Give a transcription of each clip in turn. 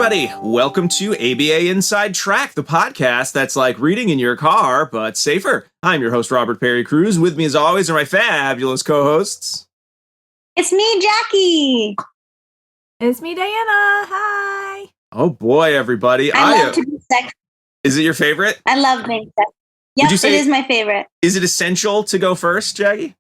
everybody. Welcome to ABA Inside Track, the podcast that's like reading in your car, but safer. I'm your host, Robert Perry Cruz. With me, as always, are my fabulous co-hosts. It's me, Jackie. It's me, Diana. Hi. Oh boy, everybody. I love to be sexy. Is it your favorite? I love being sexy. Yep, it is my favorite. Is it essential to go first, Jackie?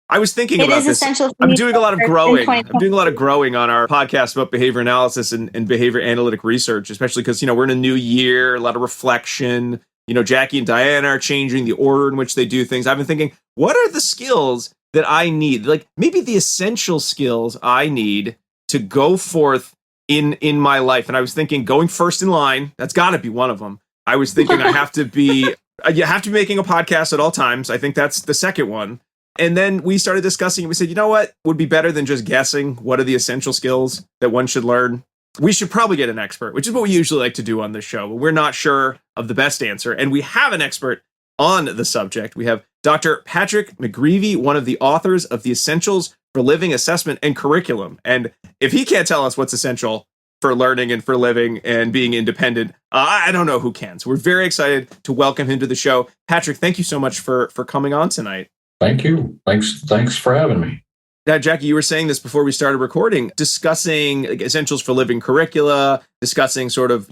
I was thinking about this. It is essential for I'm me doing a lot of growing. I'm doing a lot of growing on our podcast about behavior analysis and behavior analytic research, especially because, we're in a new year, a lot of reflection. Jackie and Diana are changing the order in which they do things. I've been thinking, what are the skills that I need? Like maybe the essential skills I need to go forth in my life. And I was thinking going first in line, that's got to be one of them. I was thinking you have to be making a podcast at all times. I think that's the second one. And then we started discussing, we said, you know what would be better than just guessing? What are the essential skills that one should learn? We should probably get an expert, which is what we usually like to do on this show. But we're not sure of the best answer. And we have an expert on the subject. We have Dr. Patrick McGreevy, one of the authors of The Essentials for Living Assessment and Curriculum. And if he can't tell us what's essential for learning and for living and being independent, I don't know who can. So we're very excited to welcome him to the show. Patrick, thank you so much for coming on tonight. Thank you. Thanks for having me. Now, Jackie, you were saying this before we started recording, discussing essentials for living curricula, discussing sort of,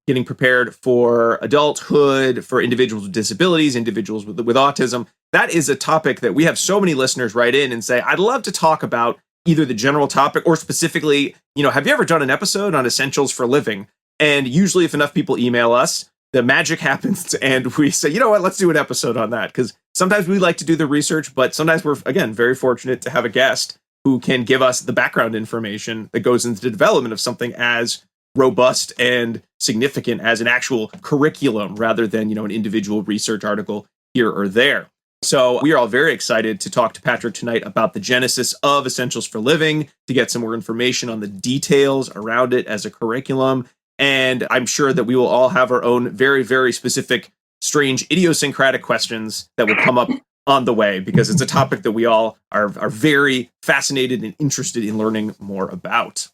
getting prepared for adulthood, for individuals with disabilities, individuals with autism. That is a topic that we have so many listeners write in and say, I'd love to talk about either the general topic or specifically, have you ever done an episode on essentials for living? And usually if enough people email us, the magic happens and we say, you know what, let's do an episode on that. Because sometimes we like to do the research, but sometimes we're, again, very fortunate to have a guest who can give us the background information that goes into the development of something as robust and significant as an actual curriculum rather than, an individual research article here or there. So we are all very excited to talk to Patrick tonight about the genesis of Essentials for Living, to get some more information on the details around it as a curriculum. And I'm sure that we will all have our own very, very specific, strange, idiosyncratic questions that will come up on the way, because it's a topic that we all are very fascinated and interested in learning more about.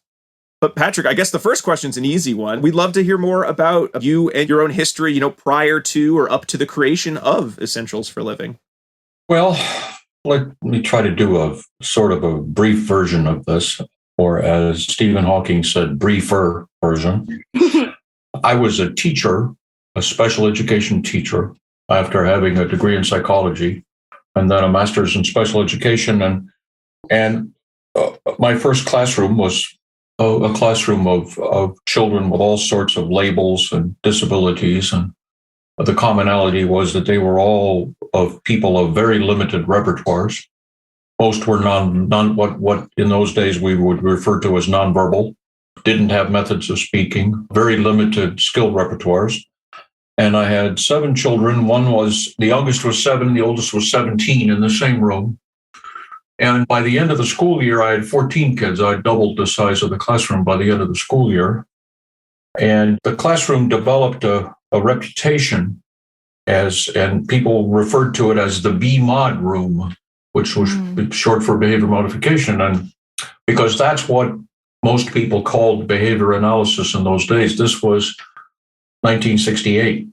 But Patrick, I guess the first question's an easy one. We'd love to hear more about you and your own history, prior to or up to the creation of Essentials for Living. Well, let me try to do a sort of a brief version of this, or as Stephen Hawking said, briefer version. I was a teacher, a special education teacher, after having a degree in psychology and then a master's in special education. And my first classroom was a classroom of children with all sorts of labels and disabilities. And the commonality was that they were all of people of very limited repertoires. Most were what in those days we would refer to as nonverbal, didn't have methods of speaking, very limited skill repertoires. And I had 7 children. The youngest was 7, the oldest was 17 in the same room. And by the end of the school year, I had 14 kids. I doubled the size of the classroom by the end of the school year. And the classroom developed a reputation and people referred to it as the B-mod room, which was short for behavior modification. And because that's what most people called behavior analysis in those days. This was 1968.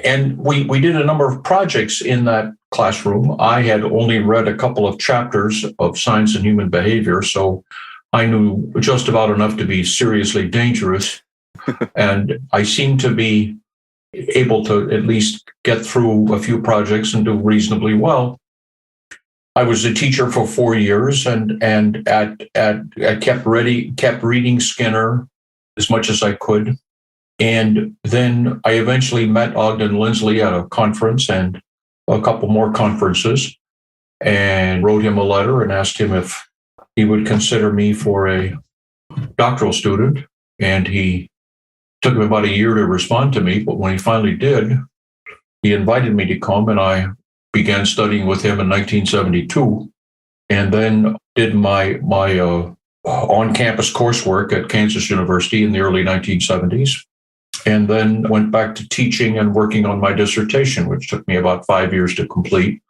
And we did a number of projects in that classroom. I had only read a couple of chapters of Science and Human Behavior, so I knew just about enough to be seriously dangerous. And I seemed to be able to at least get through a few projects and do reasonably well. I was a teacher for 4 years and I kept reading Skinner as much as I could. And then I eventually met Ogden Lindsley at a conference and a couple more conferences, and wrote him a letter and asked him if he would consider me for a doctoral student. And he took him about a year to respond to me, but when he finally did, he invited me to come, and I began studying with him in 1972, and then did my on-campus coursework at Kansas University in the early 1970s, and then went back to teaching and working on my dissertation, which took me about 5 years to complete,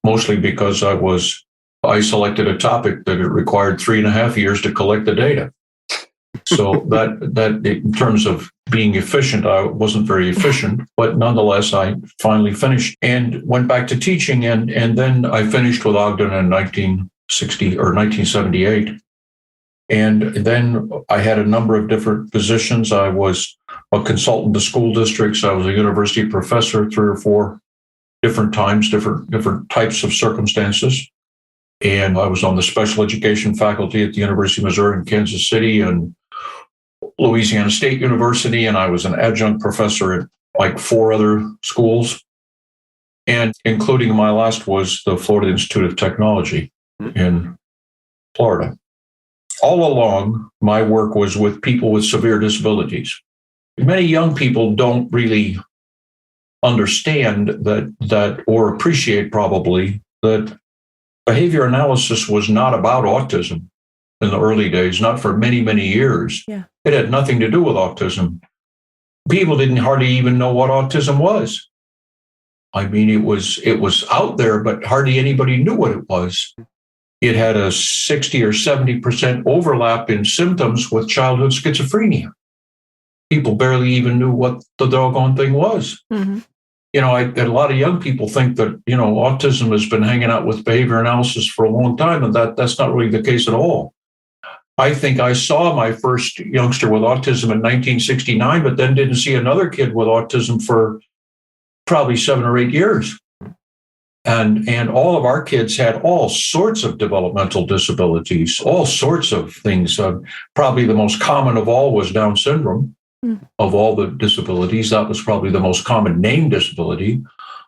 mostly because I selected a topic that it required 3.5 years to collect the data. So that in terms of being efficient, I wasn't very efficient, but nonetheless, I finally finished and went back to teaching. And then I finished with Ogden in 1960 or 1978. And then I had a number of different positions. I was a consultant to school districts. I was a university professor 3 or 4 different times, different types of circumstances. And I was on the special education faculty at the University of Missouri in Kansas City and Louisiana State University. And I was an adjunct professor at like 4 other schools. And including my last was the Florida Institute of Technology in Florida. All along, my work was with people with severe disabilities. Many young people don't really understand that or appreciate probably that behavior analysis was not about autism in the early days, not for many, many years. Yeah. It had nothing to do with autism. People didn't hardly even know what autism was. I mean, it was out there, but hardly anybody knew what it was. It had a 60 or 70% overlap in symptoms with childhood schizophrenia. People barely even knew what the doggone thing was. Mm-hmm. A lot of young people think that, autism has been hanging out with behavior analysis for a long time, and that's not really the case at all. I think I saw my first youngster with autism in 1969, but then didn't see another kid with autism for probably 7 or 8 years. And all of our kids had all sorts of developmental disabilities, all sorts of things. Probably the most common of all was Down syndrome. Of all the disabilities, that was probably the most common named disability.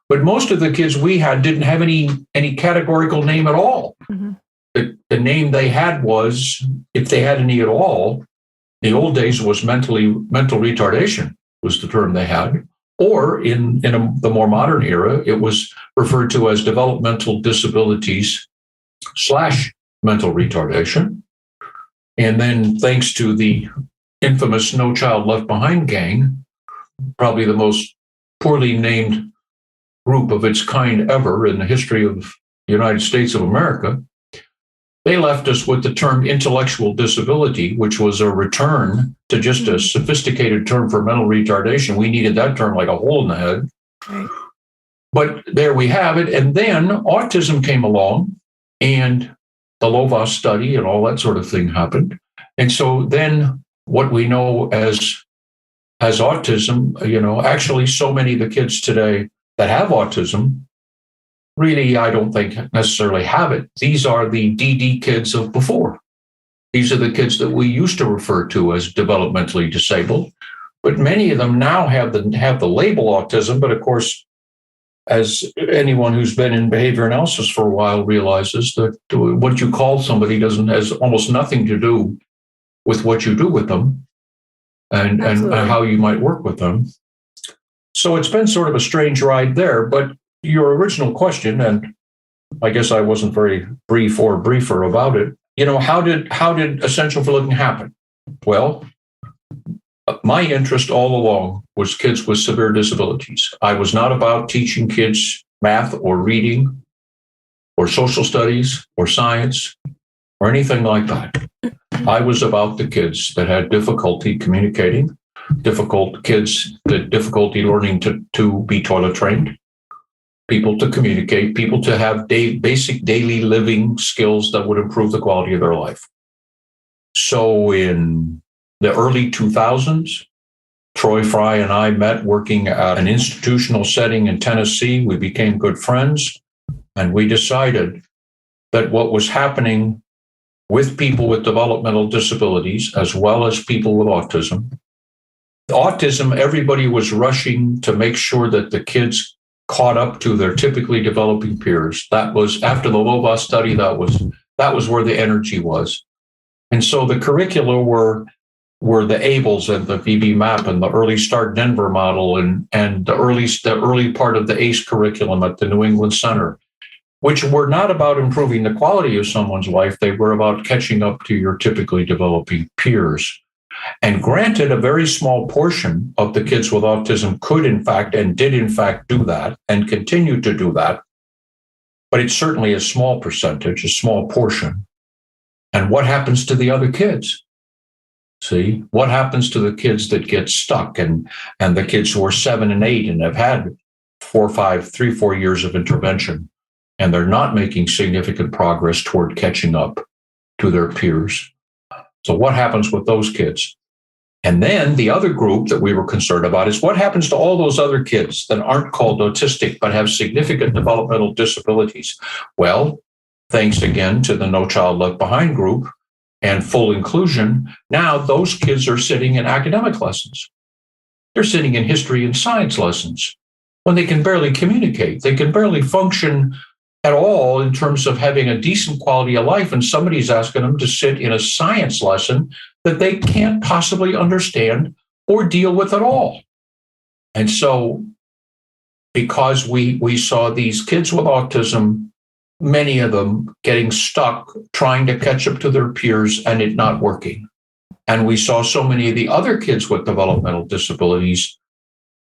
But most of the kids we had didn't have any categorical name at all. Mm-hmm. The name they had was, if they had any at all, in the old days was mental retardation was the term they had. Or in the more modern era, it was referred to as developmental disabilities / mental retardation. And then thanks to the infamous No Child Left Behind gang, probably the most poorly named group of its kind ever in the history of the United States of America, they left us with the term intellectual disability, which was a return to just a sophisticated term for mental retardation. We needed that term like a hole in the head. Right. But there we have it. And then autism came along and the Lovaas study and all that sort of thing happened. And so then what we know as autism, actually so many of the kids today that have autism really, I don't think necessarily have it. These are the DD kids of before. These are the kids that we used to refer to as developmentally disabled. But many of them now have the label autism. But of course, as anyone who's been in behavior analysis for a while realizes, that what you call somebody has almost nothing to do with what you do with them and how you might work with them. So it's been sort of a strange ride there. But your original question, and I guess I wasn't very brief or briefer about it, how did Essential for Living happen? Well, my interest all along was kids with severe disabilities. I was not about teaching kids math or reading or social studies or science or anything like that. I was about the kids that had difficulty communicating, difficulty learning to be toilet trained, people to communicate, people to have basic daily living skills that would improve the quality of their life. So in the early 2000s, Troy Fry and I met working at an institutional setting in Tennessee. We became good friends, and we decided that what was happening with people with developmental disabilities, as well as people with autism, everybody was rushing to make sure that the kids caught up to their typically developing peers. That was after the Lovaas study. That was where the energy was, and so the curricula were the ABLES and the VB MAP and the Early Start Denver model and the early part of the ACE curriculum at the New England Center, which were not about improving the quality of someone's life. They were about catching up to your typically developing peers. And granted, a very small portion of the kids with autism could, in fact, and did, in fact, do that and continue to do that. But it's certainly a small percentage, a small portion. And what happens to the other kids? See, what happens to the kids that get stuck and the kids who are 7 and 8 and have had 4 years of intervention, and they're not making significant progress toward catching up to their peers. So what happens with those kids? And then the other group that we were concerned about is what happens to all those other kids that aren't called autistic but have significant developmental disabilities? Well, thanks again to the No Child Left Behind group and full inclusion, now those kids are sitting in academic lessons. They're sitting in history and science lessons when they can barely communicate. They can barely function at all in terms of having a decent quality of life, and somebody's asking them to sit in a science lesson that they can't possibly understand or deal with at all. And so, because we saw these kids with autism, many of them getting stuck trying to catch up to their peers and it not working. And we saw so many of the other kids with developmental disabilities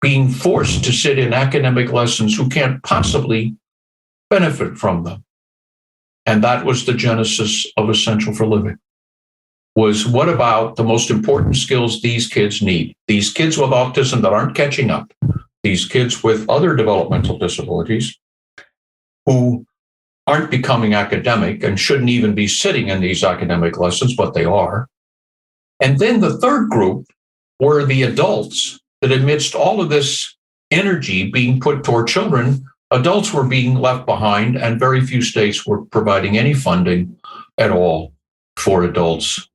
being forced to sit in academic lessons who can't possibly benefit from them. And that was the genesis of Essential for Living, was what about the most important skills these kids need? These kids with autism that aren't catching up, these kids with other developmental disabilities who aren't becoming academic and shouldn't even be sitting in these academic lessons, but they are. And then the third group were the adults that amidst all of this energy being put toward children, adults were being left behind, and very few states were providing any funding at all for adults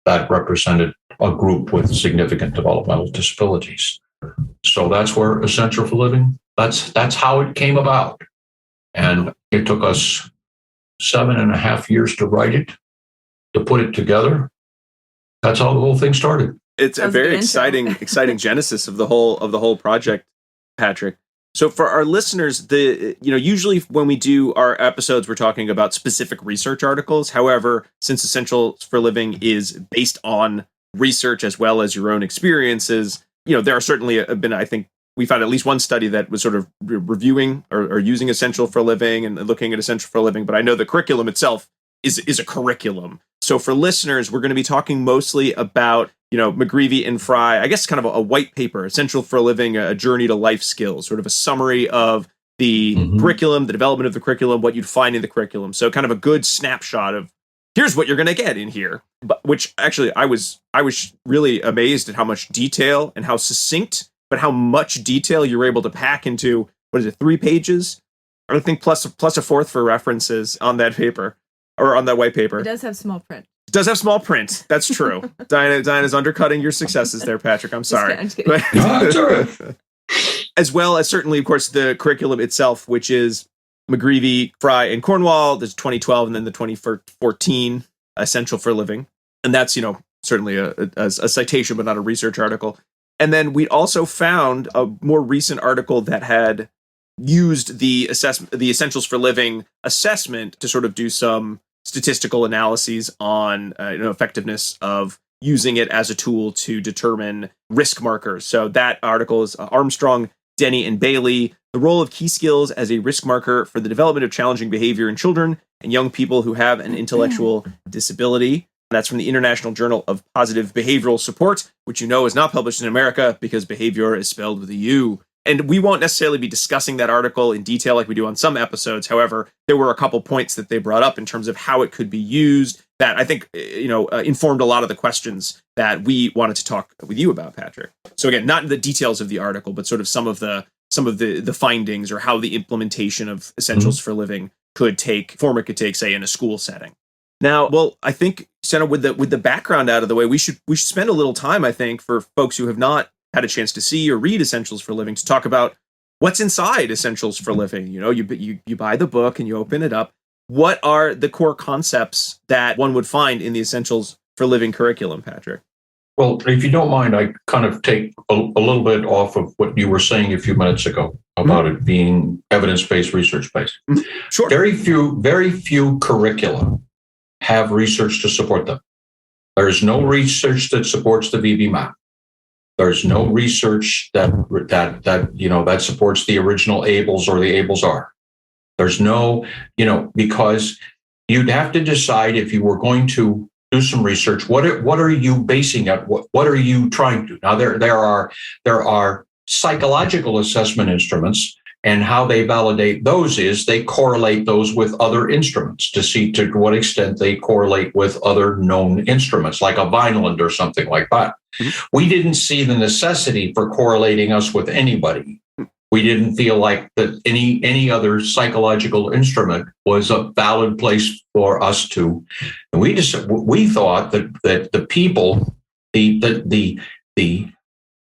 that represented a group with significant developmental disabilities. So that's where Essential for Living, that's how it came about. And it took us 7.5 years to write it, to put it together. That's how the whole thing started. It's a very exciting genesis of the whole project, Patrick. So for our listeners, usually when we do our episodes, we're talking about specific research articles. However, since Essential for Living is based on research as well as your own experiences, there are certainly been, I think, we found at least one study that was sort of reviewing or using Essential for Living and looking at Essential for Living. But I know the curriculum itself is a curriculum. So for listeners, we're going to be talking mostly about McGreevy and Fry, I guess kind of a white paper, Essential for Living, a journey to life skills, sort of a summary of the curriculum, the development of the curriculum, what you'd find in the curriculum. So kind of a good snapshot of here's what you're going to get in here. But which actually I was really amazed at how much detail and how succinct, but how much detail you're able to pack into, 3 pages? I think plus a fourth for references on that paper or on that white paper. It does have small print. It does have small print. That's true. Diana's undercutting your successes there, Patrick. I'm sorry. I'm just kidding. That's all right. As well as certainly, of course, the curriculum itself, which is McGreevy, Fry, and Cornwall. There's 2012 and then the 2014 Essential for Living. And that's, certainly a citation, but not a research article. And then we also found a more recent article that had used the Essentials for Living assessment to sort of do some statistical analyses on effectiveness of using it as a tool to determine risk markers. So that article is Armstrong, Denne, and Bailey, the role of key skills as a risk marker for the development of challenging behavior in children and young people who have an intellectual disability. That's from the International Journal of Positive Behavioral Support, which is not published in America because behavior is spelled with a U. And we won't necessarily be discussing that article in detail like we do on some episodes. However, there were a couple points that they brought up in terms of how it could be used that I think, informed a lot of the questions that we wanted to talk with you about, Patrick. So again, not the details of the article, but sort of some of the findings or how the implementation of Essentials for Living could take, say, in a school setting. Now, well, I think, Senna, with the background out of the way, we should spend a little time, I think, for folks who have not had a chance to see or read Essentials for Living to talk about what's inside Essentials for Living. You buy the book and you open it up. What are the core concepts that one would find in the Essentials for Living curriculum, Patrick? Well, if you don't mind, I kind of take a little bit off of what you were saying a few minutes ago about it being evidence-based, research-based. Sure. Very few curricula have research to support them. There is no research that supports the VB map. There's no research that supports the original ABLES or the ABLES-R. There's no, because you'd have to decide if you were going to do some research. What are you basing it? What are you trying to do? Now, there are psychological assessment instruments, and how they validate those is they correlate those with other instruments to see to what extent they correlate with other known instruments, like a Vineland or something like that. Mm-hmm. We didn't see the necessity for correlating us with anybody. We didn't feel like that any other psychological instrument was a valid place for us to. And we thought that the people, the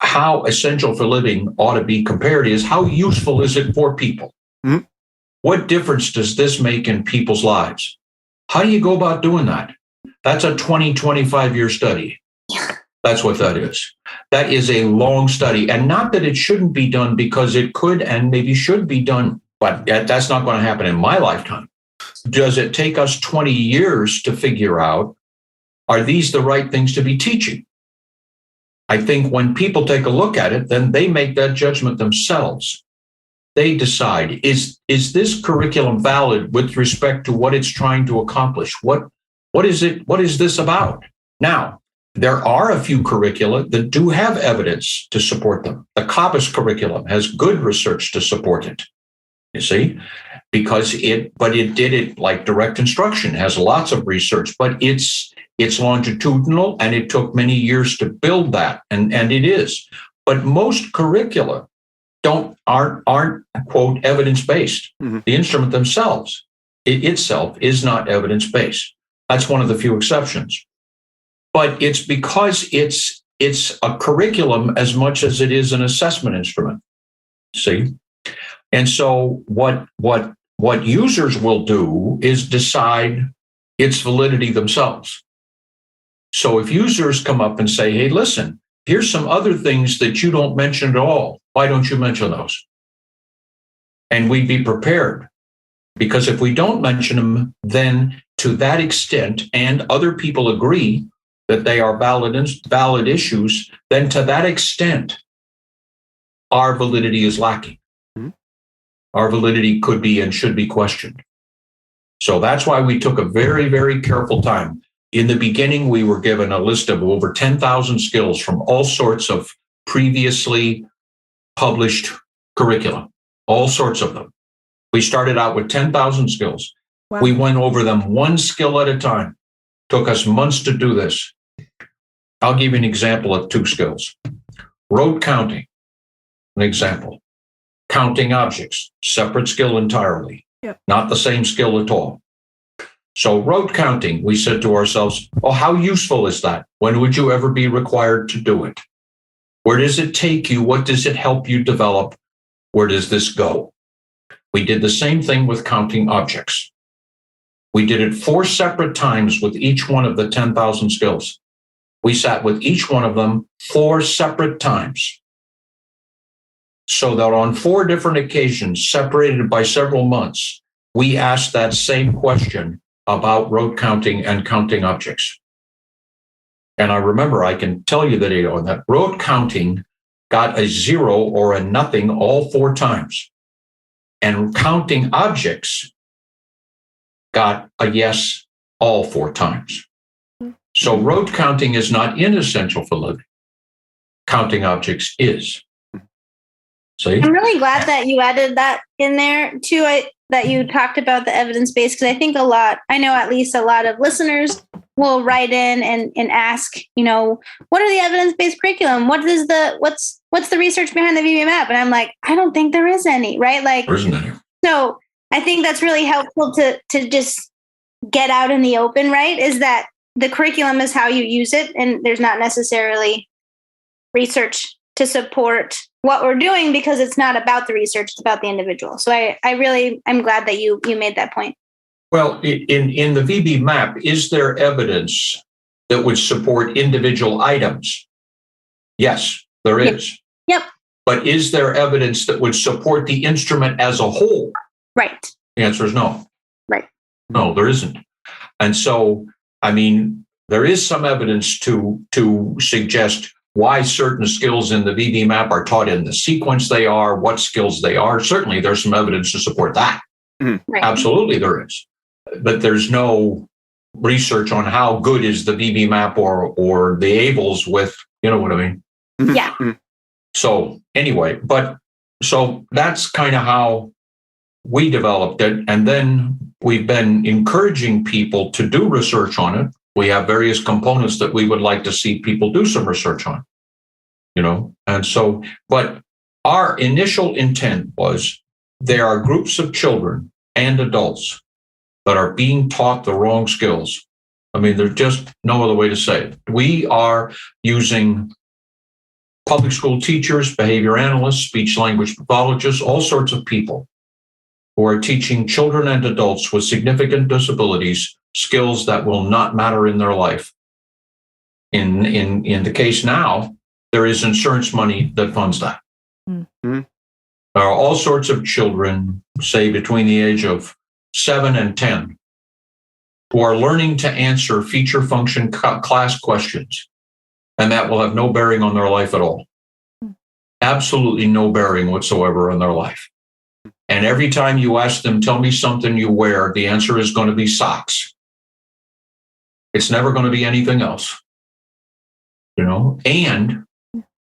how essential for living ought to be compared is how useful is it for people? Mm-hmm. What difference does this make in people's lives? How do you go about doing that? That's a 25-year study. That's what that is. That is a long study. And not that it shouldn't be done, because it could and maybe should be done, but that's not going to happen in my lifetime. Does it take us 20 years to figure out, are these the right things to be teaching? I think when people take a look at it, then they make that judgment themselves. They decide, is this curriculum valid with respect to what it's trying to accomplish? What is it? What is this about? Now, there are a few curricula that do have evidence to support them. The COPPUS curriculum has good research to support it, you see, because it did it like direct instruction, has lots of research, but it's longitudinal, and it took many years to build that, and it is. But most curricula aren't quote evidence-based. Mm-hmm. The instrument themselves, itself is not evidence-based. That's one of the few exceptions. But it's because it's a curriculum as much as it is an assessment instrument. See? And so what users will do is decide its validity themselves. So if users come up and say, hey, listen, here's some other things that you don't mention at all. Why don't you mention those? And we'd be prepared. Because if we don't mention them, then to that extent, and other people agree that they are valid issues, then to that extent, our validity is lacking. Mm-hmm. Our validity could be and should be questioned. So that's why we took a very, very careful time. In the beginning, we were given a list of over 10,000 skills from all sorts of previously published curricula, all sorts of them. We started out with 10,000 skills. Wow. We went over them one skill at a time. Took us months to do this. I'll give you an example of two skills. Road counting, an example. Counting objects, separate skill entirely. Yep. Not the same skill at all. So road counting, we said to ourselves, oh, how useful is that? When would you ever be required to do it? Where does it take you? What does it help you develop? Where does this go? We did the same thing with counting objects. We did it 4 separate times with each one of the 10,000 skills. We sat with each one of them 4 separate times. So that on 4 different occasions, separated by several months, we asked that same question about road counting and counting objects. And I remember, I can tell you that road counting got a 0 or a nothing all 4 times. And counting objects got a yes all 4 times. So road counting is not inessential for living. Counting objects is. See? I'm really glad that you added that in there too. That you talked about the evidence base, because I think I know at least a lot of listeners will write in and ask, what are the evidence-based curriculum? What's the research behind the VBA map? And I'm like, I don't think there is any, right? Like, there isn't any. So I think that's really helpful to just get out in the open, right? Is that the curriculum is how you use it, and there's not necessarily research to support what we're doing, because it's not about the research, it's about the individual. So I'm glad that you made that point. Well, in the VB map, is there evidence that would support individual items? Yes, there is. Yep. But is there evidence that would support the instrument as a whole? Right. The answer is no. Right. No, there isn't. And so, there is some evidence to suggest why certain skills in the VB map are taught in the sequence they are, what skills they are. Certainly, there's some evidence to support that. Mm-hmm. Right. Absolutely, there is. But there's no research on how good is the BB map or the ABLES with, you know what I mean? Yeah. So anyway, so that's kind of how we developed it. And then we've been encouraging people to do research on it. We have various components that we would like to see people do some research on, you know? And so, but our initial intent was there are groups of children and adults that are being taught the wrong skills. I mean, there's just no other way to say it. We are using public school teachers, behavior analysts, speech language pathologists, all sorts of people who are teaching children and adults with significant disabilities skills that will not matter in their life. In the case now, there is insurance money that funds that. Mm-hmm. There are all sorts of children, say between the age of 7 and 10, who are learning to answer feature function class questions, and that will have no bearing on their life at all. Absolutely no bearing whatsoever on their life. And every time you ask them, tell me something you wear, the answer is going to be socks. It's never going to be anything else, you know? And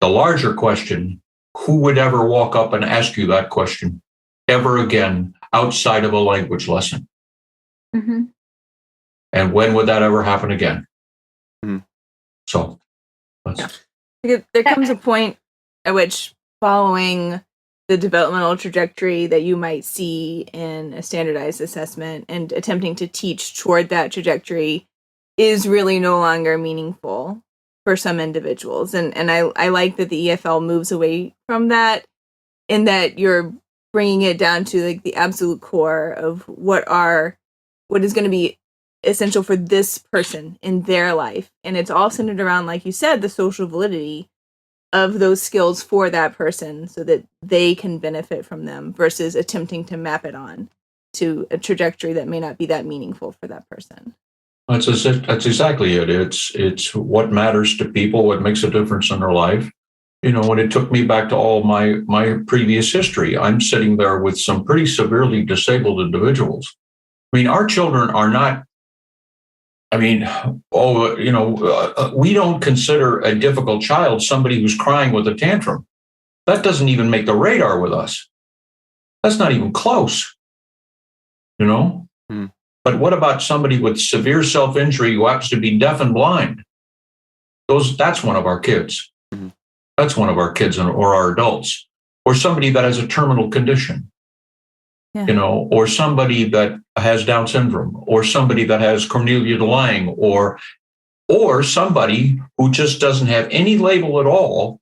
the larger question, who would ever walk up and ask you that question ever again outside of a language lesson? Mm-hmm. And when would that ever happen again? Mm-hmm. So there comes a point at which, following the developmental trajectory that you might see in a standardized assessment and attempting to teach toward that trajectory, is really no longer meaningful for some individuals. And I like that the EFL moves away from that, in that you're bringing it down to like the absolute core of what is going to be essential for this person in their life. And it's all centered around, like you said, the social validity of those skills for that person so that they can benefit from them, versus attempting to map it on to a trajectory that may not be that meaningful for that person. that's exactly it. It's what matters to people, what makes a difference in their life. You know, when it took me back to all my previous history, I'm sitting there with some pretty severely disabled individuals. I mean, our children are not, we don't consider a difficult child somebody who's crying with a tantrum. That doesn't even make the radar with us. That's not even close, you know? Mm. But what about somebody with severe self-injury who happens to be deaf and blind? That's one of our kids. Mm-hmm. That's one of our kids or our adults. Or somebody that has a terminal condition. Yeah. You know, or somebody that has Down syndrome, or somebody that has Cornelia de Lange, or somebody who just doesn't have any label at all,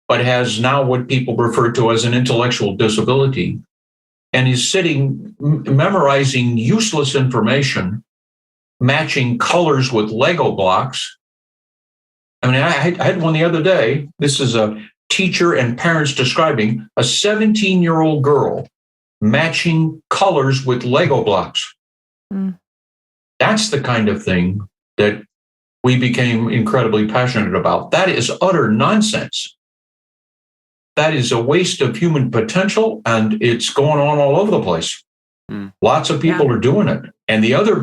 but has now what people refer to as an intellectual disability, and is sitting memorizing useless information, matching colors with Lego blocks. I mean, I had one the other day. This is a teacher and parents describing a 17-year-old girl matching colors with Lego blocks. Mm. That's the kind of thing that we became incredibly passionate about. That is utter nonsense. That is a waste of human potential, and it's going on all over the place. Mm. Lots of people are doing it. And the other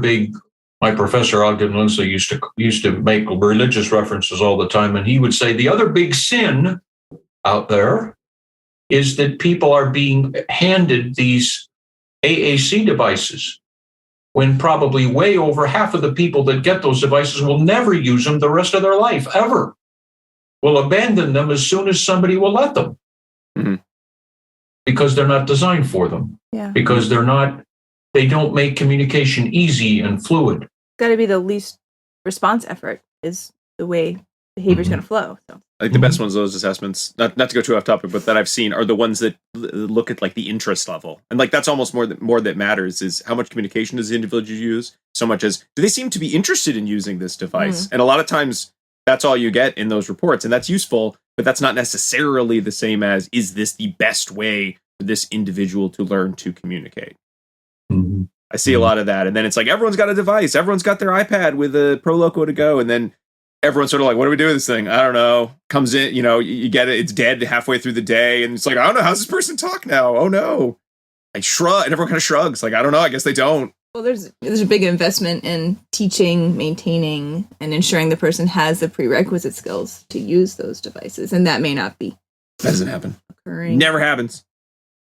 my professor Ogden Lindsay used to make religious references all the time, and he would say the other big sin out there is that people are being handed these AAC devices when probably way over half of the people that get those devices will never use them the rest of their life, ever. Will abandon them as soon as somebody will let them. Mm-hmm. Because they're not designed for them. Yeah. Because they don't make communication easy and fluid. Got to be the least response effort is the way behavior is going to flow. So. I think the best ones of those assessments, not to go too off topic, but that I've seen are the ones that look at like the interest level. And like that's almost more that matters is how much communication does the individual use, so much as do they seem to be interested in using this device? And a lot of times that's all you get in those reports, and that's useful, but that's not necessarily the same as, is this the best way for this individual to learn to communicate? Mm-hmm. I see a lot of that. And then it's like, everyone's got a device. Everyone's got their iPad with a Pro Loco to go. And then everyone's sort of like, what do we do with this thing? I don't know. Comes in, you get it. It's dead halfway through the day. And it's like, I don't know. How's this person talk now? Oh no. I shrug. And everyone kind of shrugs. Like, I don't know. I guess they don't. Well, there's a big investment in teaching, maintaining, and ensuring the person has the prerequisite skills to use those devices, and that may not be. That doesn't happen. Occurring. Never happens.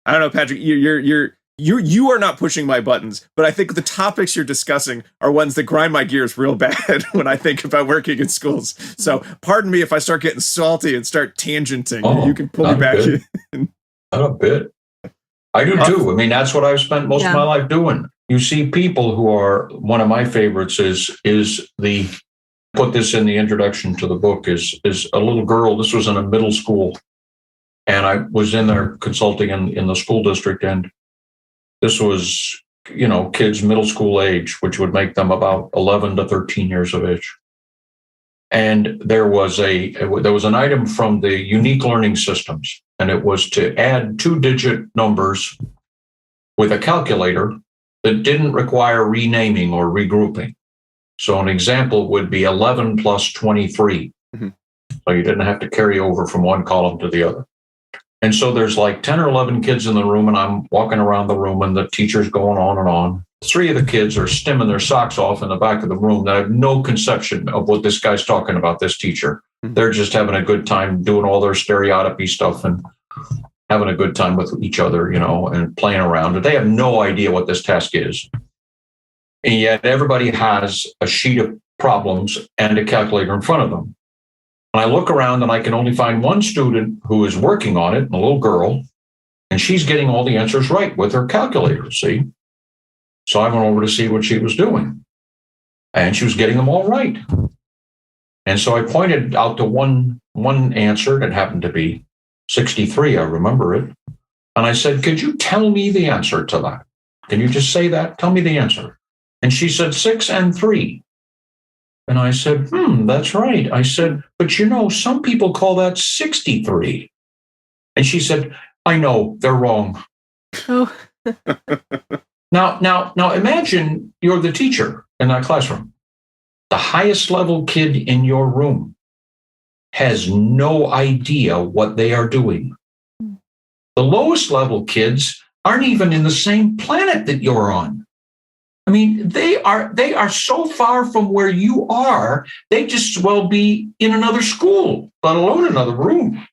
I don't know, Patrick. You are not pushing my buttons, but I think the topics you're discussing are ones that grind my gears real bad when I think about working in schools. So, pardon me if I start getting salty and start tangenting. You can pull me back in. Not a bit. I do too. I mean, that's what I've spent most of my life doing. You see people who are, one of my favorites is the, put this in the introduction to the book, is a little girl. This was in a middle school. And I was in there consulting in the school district. And this was, kids middle school age, which would make them about 11 to 13 years of age. And there was an item from the unique learning systems, and it was to add 2-digit numbers with a calculator that didn't require renaming or regrouping. So an example would be 11 plus 23. Mm-hmm. So you didn't have to carry over from one column to the other. And so there's like 10 or 11 kids in the room, and I'm walking around the room, and the teacher's going on and on. 3 of the kids are stimming their socks off in the back of the room. I have no conception of what this guy's talking about, this teacher. Mm-hmm. They're just having a good time doing all their stereotypy stuff and having a good time with each other, and playing around. They have no idea what this task is. And yet everybody has a sheet of problems and a calculator in front of them. And I look around and I can only find one student who is working on it, a little girl, and she's getting all the answers right with her calculator, see? So I went over to see what she was doing. And she was getting them all right. And so I pointed out to one answer that happened to be 63, I remember it. And I said, could you tell me the answer to that? Can you just say that? Tell me the answer. And she said 6 and 3. And I said, that's right. I said, but some people call that 63. And she said, I know, they're wrong. Oh. Now imagine you're the teacher in that classroom. The highest level kid in your room has no idea what they are doing. The lowest level kids aren't even in the same planet that you're on. I mean, they are so far from where you are, they just as well be in another school, let alone another room.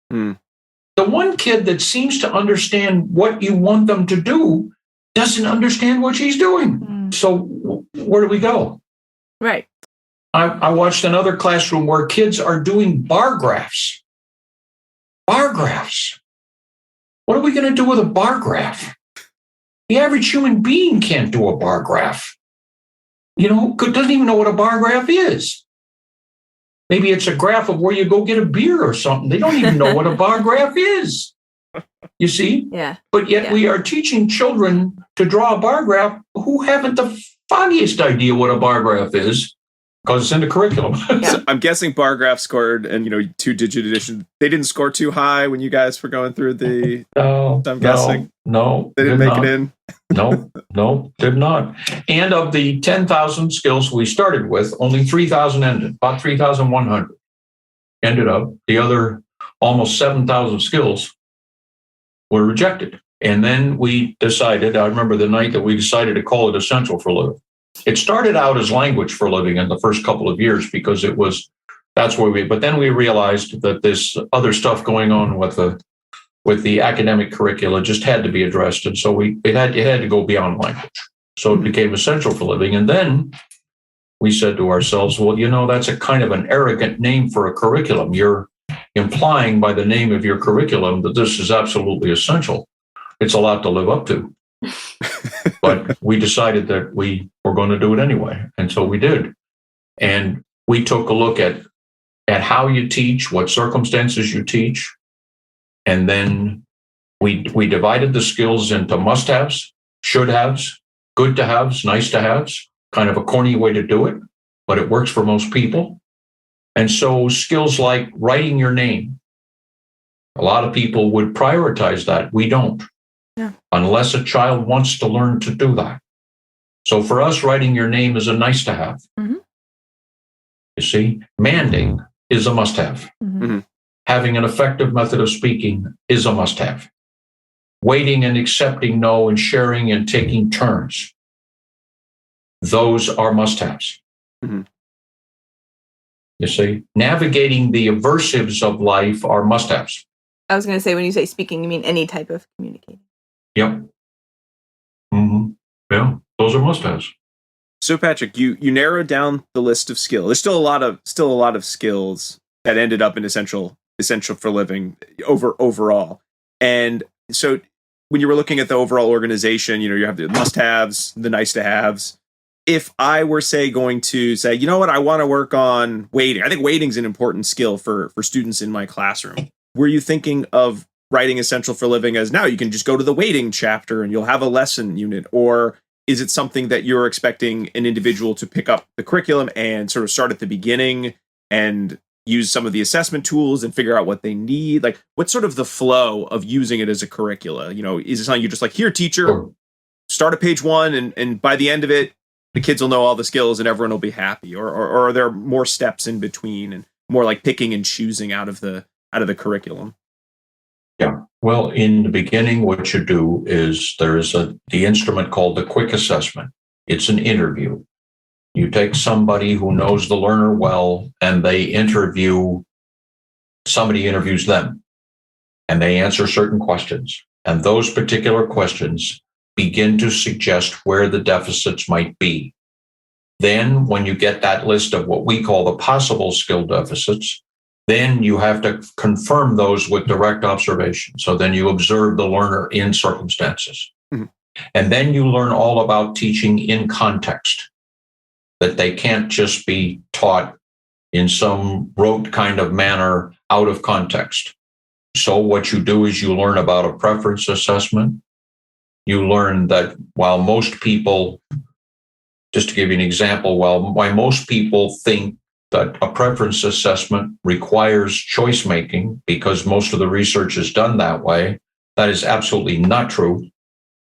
The one kid that seems to understand what you want them to do doesn't understand what she's doing. So where do we go? Right. I watched another classroom where kids are doing bar graphs. Bar graphs. What are we going to do with a bar graph? The average human being can't do a bar graph. Doesn't even know what a bar graph is. Maybe it's a graph of where you go get a beer or something. They don't even know what a bar graph is. You see? Yeah. But yet we are teaching children to draw a bar graph who haven't the foggiest idea what a bar graph is, because it's in the curriculum. So I'm guessing bar graph scored, and 2-digit addition. They didn't score too high when you guys were going through the. No, I'm guessing. No, they didn't make it in. No, did not. And of the 10,000 skills we started with, only 3,000 ended. About 3,100 ended up. The other almost 7,000 skills were rejected. And then we decided. I remember the night that we decided to call it essential for living. It started out as language for living in the first couple of years because that's where but then we realized that this other stuff going on with the academic curricula just had to be addressed. And so it had to go beyond language. So it became essential for living. And then we said to ourselves, well, that's a kind of an arrogant name for a curriculum. You're implying by the name of your curriculum that this is absolutely essential. It's a lot to live up to. But we decided that we were going to do it anyway. And so we did. And we took a look at how you teach, what circumstances you teach. And then we divided the skills into must-haves, should-haves, good-to-haves, nice-to-haves, kind of a corny way to do it, but it works for most people. And so skills like writing your name, a lot of people would prioritize that. We don't. Yeah. Unless a child wants to learn to do that. So for us, writing your name is a nice to have. Mm-hmm. You see, manding is a must have. Mm-hmm. Having an effective method of speaking is a must have. Waiting and accepting no and sharing and taking turns those are must-haves. Mm-hmm. You see, navigating the aversives of life are must-haves. I was going to say, when you say speaking, you mean any type of communicating. Yep. Mm-hmm. Yeah, those are must-haves. So Patrick, you narrowed down the list of skills. There's still a lot of skills that ended up in essential for living overall. And so when you were looking at the overall organization, you have the must-haves, the nice-to-haves. If I were, say, going to say, you know what, I want to work on weighting. I think weighting's an important skill for students in my classroom. Were you thinking of writing Essential for Living as now you can just go to the weighting chapter and you'll have a lesson unit? Or is it something that you're expecting an individual to pick up the curriculum and sort of start at the beginning and use some of the assessment tools and figure out what they need? Like, what's sort of the flow of using it as a curricula? Is it something you're just like, here, teacher, start at page 1 and by the end of it, the kids will know all the skills and everyone will be happy? Or are there more steps in between and more like picking and choosing out of the curriculum? Yeah. Well, in the beginning, what you do is there is the instrument called the quick assessment. It's an interview. You take somebody who knows the learner well and somebody interviews them and they answer certain questions. And those particular questions begin to suggest where the deficits might be. Then when you get that list of what we call the possible skill deficits, then you have to confirm those with direct observation. So then you observe the learner in circumstances. Mm-hmm. And then you learn all about teaching in context, that they can't just be taught in some rote kind of manner out of context. So what you do is you learn about a preference assessment. You learn that while most people, just to give you an example, while most people think that a preference assessment requires choice making because most of the research is done that way, that is absolutely not true.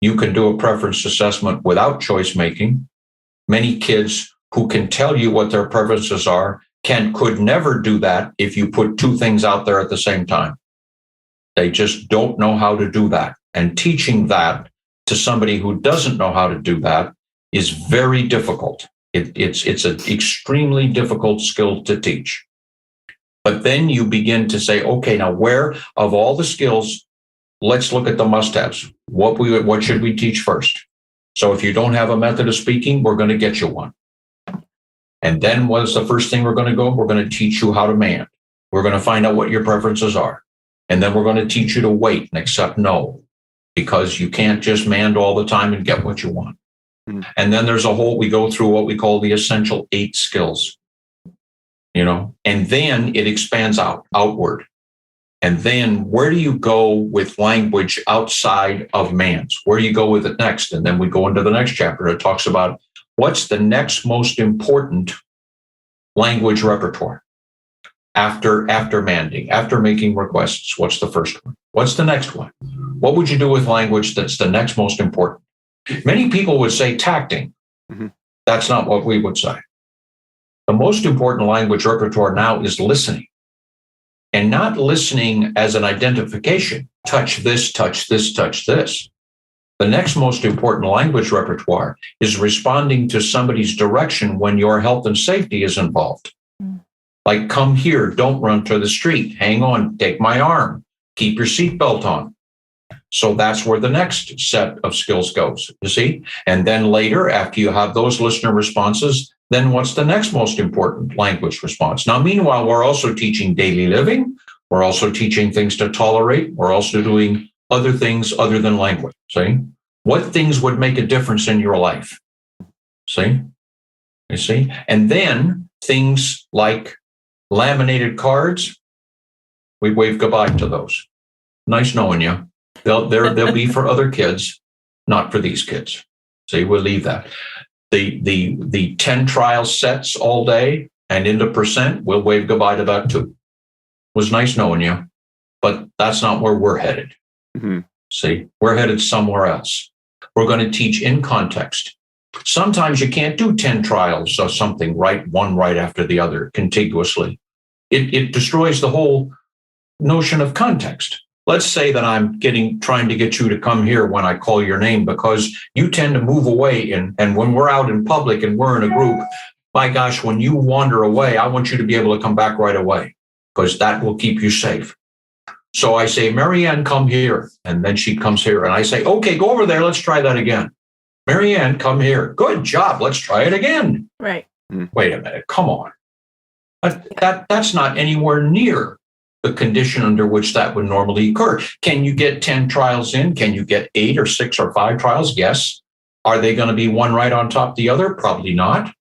You can do a preference assessment without choice making. Many kids who can tell you what their preferences are could never do that if you put two things out there at the same time. They just don't know how to do that. And teaching that to somebody who doesn't know how to do that is very difficult. It's an extremely difficult skill to teach. But then you begin to say, okay, now where of all the skills, let's look at the must-haves. What should we teach first? So if you don't have a method of speaking, we're going to get you one. And then what's the first thing we're going to go? We're going to teach you how to mand. We're going to find out what your preferences are. And then we're going to teach you to wait and accept no, because you can't just mand all the time and get what you want. Mm-hmm. And then we go through what we call the essential 8 skills, and then it expands outward. And then where do you go with language outside of mands? Where do you go with it next? And then we go into the next chapter. It talks about what's the next most important language repertoire after manding, after making requests. What's the first one? What's the next one? What would you do with language that's the next most important? Many people would say tacting. Mm-hmm. That's not what we would say. The most important language repertoire now is listening. And not listening as an identification. Touch this, touch this, touch this. The next most important language repertoire is responding to somebody's direction when your health and safety is involved. Mm. Like, come here, don't run to the street, hang on, take my arm, keep your seatbelt on. So that's where the next set of skills goes, you see? And then later, after you have those listener responses, then what's the next most important language response? Now, meanwhile, we're also teaching daily living. We're also teaching things to tolerate. We're also doing other things other than language, see? What things would make a difference in your life? See? You see? And then things like laminated cards, we wave goodbye to those. Nice knowing you. They'll be for other kids, not for these kids. See, we'll leave that. The 10 trial sets all day and into percent, we'll wave goodbye to that too. Was nice knowing you, but that's not where we're headed. Mm-hmm. See, we're headed somewhere else. We're going to teach in context. Sometimes you can't do 10 trials of something one right after the other contiguously. It destroys the whole notion of context. let's say that I'm trying to get you to come here when I call your name because you tend to move away. And when we're out in public and we're in a group, my gosh, when you wander away, I want you to be able to come back right away because that will keep you safe. So I say, Marianne, come here. And then she comes here. And I say, okay, go over there. Let's try that again. Marianne, come here. Good job. Let's try it again. Right. Wait a minute. Come on. That's not anywhere near the condition under which that would normally occur. Can you get 10 trials in? Can you get 8 or 6 or 5 trials? Yes. Are they going to be one right on top of the other? Probably not.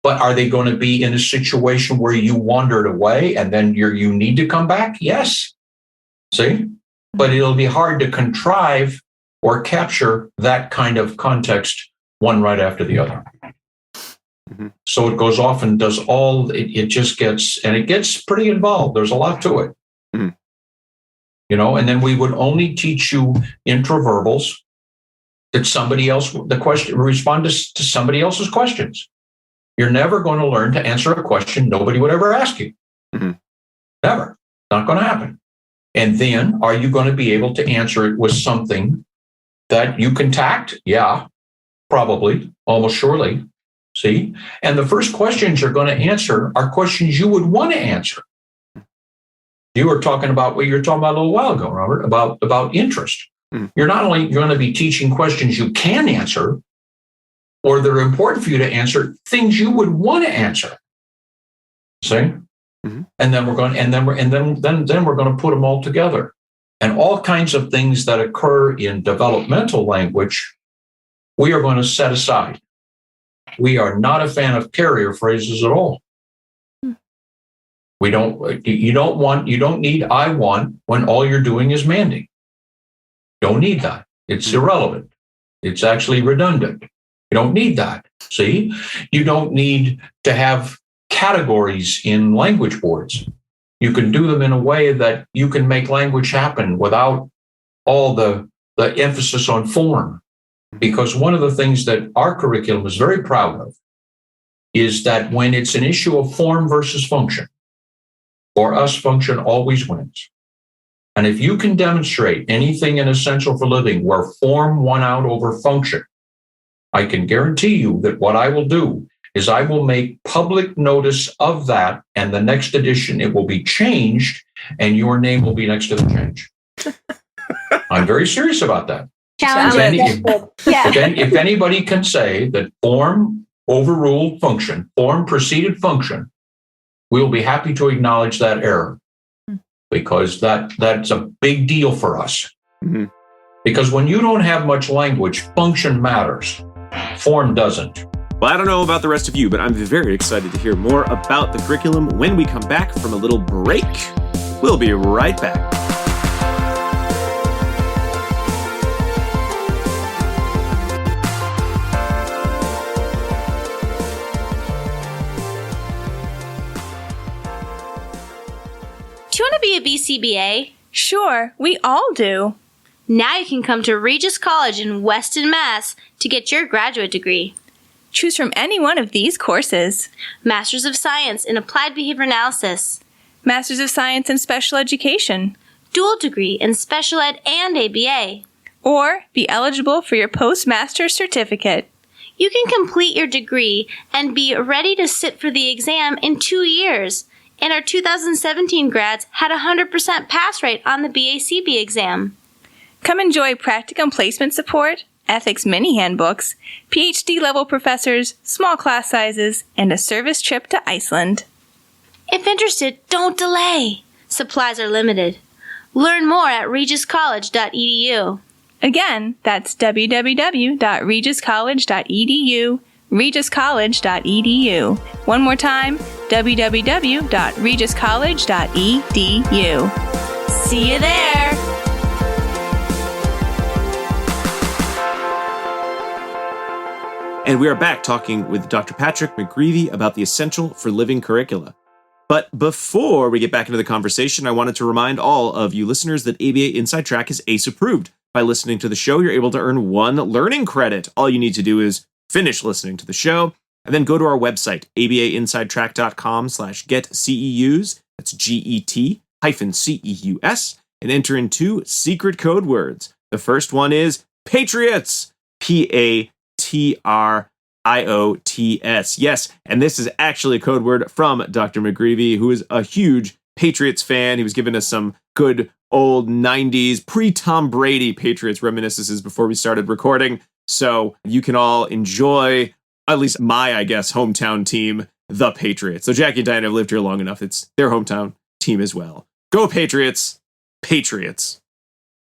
But are they going to be in a situation where you wandered away and then you need to come back? Yes. See? But it'll be hard to contrive or capture that kind of context one right after the other. Mm-hmm. So it goes off and does it just gets, and it gets pretty involved. There's a lot to it. Mm-hmm. And then we would only teach you intraverbals that somebody else, respond to somebody else's questions. You're never going to learn to answer a question nobody would ever ask you. Mm-hmm. Never. Not going to happen. And then are you going to be able to answer it with something that you can tact? Yeah, probably, almost surely. See? And the first questions you're going to answer are questions you would want to answer. You were talking about what you were talking about a little while ago, Robert, about interest. Mm. You're not only going to be teaching questions you can answer, or that are important for you to answer, things you would want to answer. See? Mm-hmm. And then we're going to put them all together. And all kinds of things that occur in developmental language, we are going to set aside. We are not a fan of carrier phrases at all. You don't need I want when all you're doing is manding. Don't need that. It's irrelevant. It's actually redundant. You don't need that. See? You don't need to have categories in language boards. You can do them in a way that you can make language happen without all the emphasis on form. Because one of the things that our curriculum is very proud of is that when it's an issue of form versus function, for us, function always wins. And if you can demonstrate anything in Essential for Living where form won out over function, I can guarantee you that what I will do is I will make public notice of that, and the next edition it will be changed, and your name will be next to the change. I'm very serious about that. If anybody can say that form overruled function, form preceded function, we'll be happy to acknowledge that error, because that's a big deal for us. Mm-hmm. Because when you don't have much language, function matters. Form doesn't. Well, I don't know about the rest of you, but I'm very excited to hear more about the curriculum when we come back from a little break. We'll be right back. Do you want to be a BCBA? Sure, we all do. Now you can come to Regis College in Weston, Mass. to get your graduate degree. Choose from any one of these courses. Masters of Science in Applied Behavior Analysis. Masters of Science in Special Education. Dual degree in Special Ed and ABA. Or be eligible for your postmaster's certificate. You can complete your degree and be ready to sit for the exam in 2 years. And our 2017 grads had a 100% pass rate on the BACB exam. Come enjoy practicum placement support, ethics mini handbooks, PhD level professors, small class sizes, and a service trip to Iceland. If interested, don't delay. Supplies are limited. Learn more at regiscollege.edu. Again, that's www.regiscollege.edu, regiscollege.edu. One more time, www.regiscollege.edu. See you there! And we are back talking with Dr. Patrick McGreevy about the Essential for Living curricula. But before we get back into the conversation, I wanted to remind all of you listeners that ABA Inside Track is ACE approved. By listening to the show, you're able to earn 1 learning credit. All you need to do is finish listening to the show and then go to our website, abainsidetrack.com/getceus. That's GET-CEUS. and enter in 2 secret code words. The first one is Patriots. Patriots. Yes, and this is actually a code word from Dr. McGreevy, who is a huge Patriots fan. He was giving us some good old 90s pre-Tom Brady Patriots reminiscences before we started recording. So you can all enjoy, at least my, I guess, hometown team, the Patriots. So Jackie and Diane have lived here long enough. It's their hometown team as well. Go Patriots! Patriots.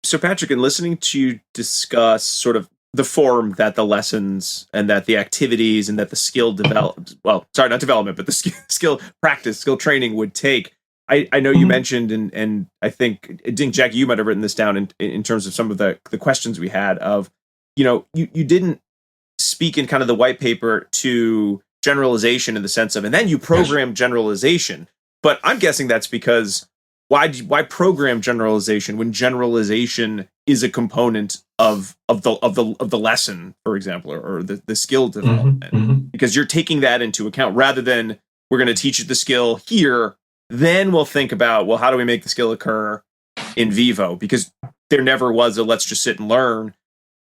So Patrick, in listening to you discuss sort of the form that the lessons and that the activities and that the skill not development, but the skill practice, skill training would take, I know you mentioned, and I think Jackie, you might have written this down in terms of some of the questions we had of, you didn't speak in kind of the white paper to generalization in the sense of, and then you program generalization. But I'm guessing that's because why program generalization when generalization is a component of the lesson, for example, or the skill development? Because you're taking that into account rather than we're going to teach you the skill here. Then we'll think about, well, how do we make the skill occur in vivo? Because there never was a let's just sit and learn.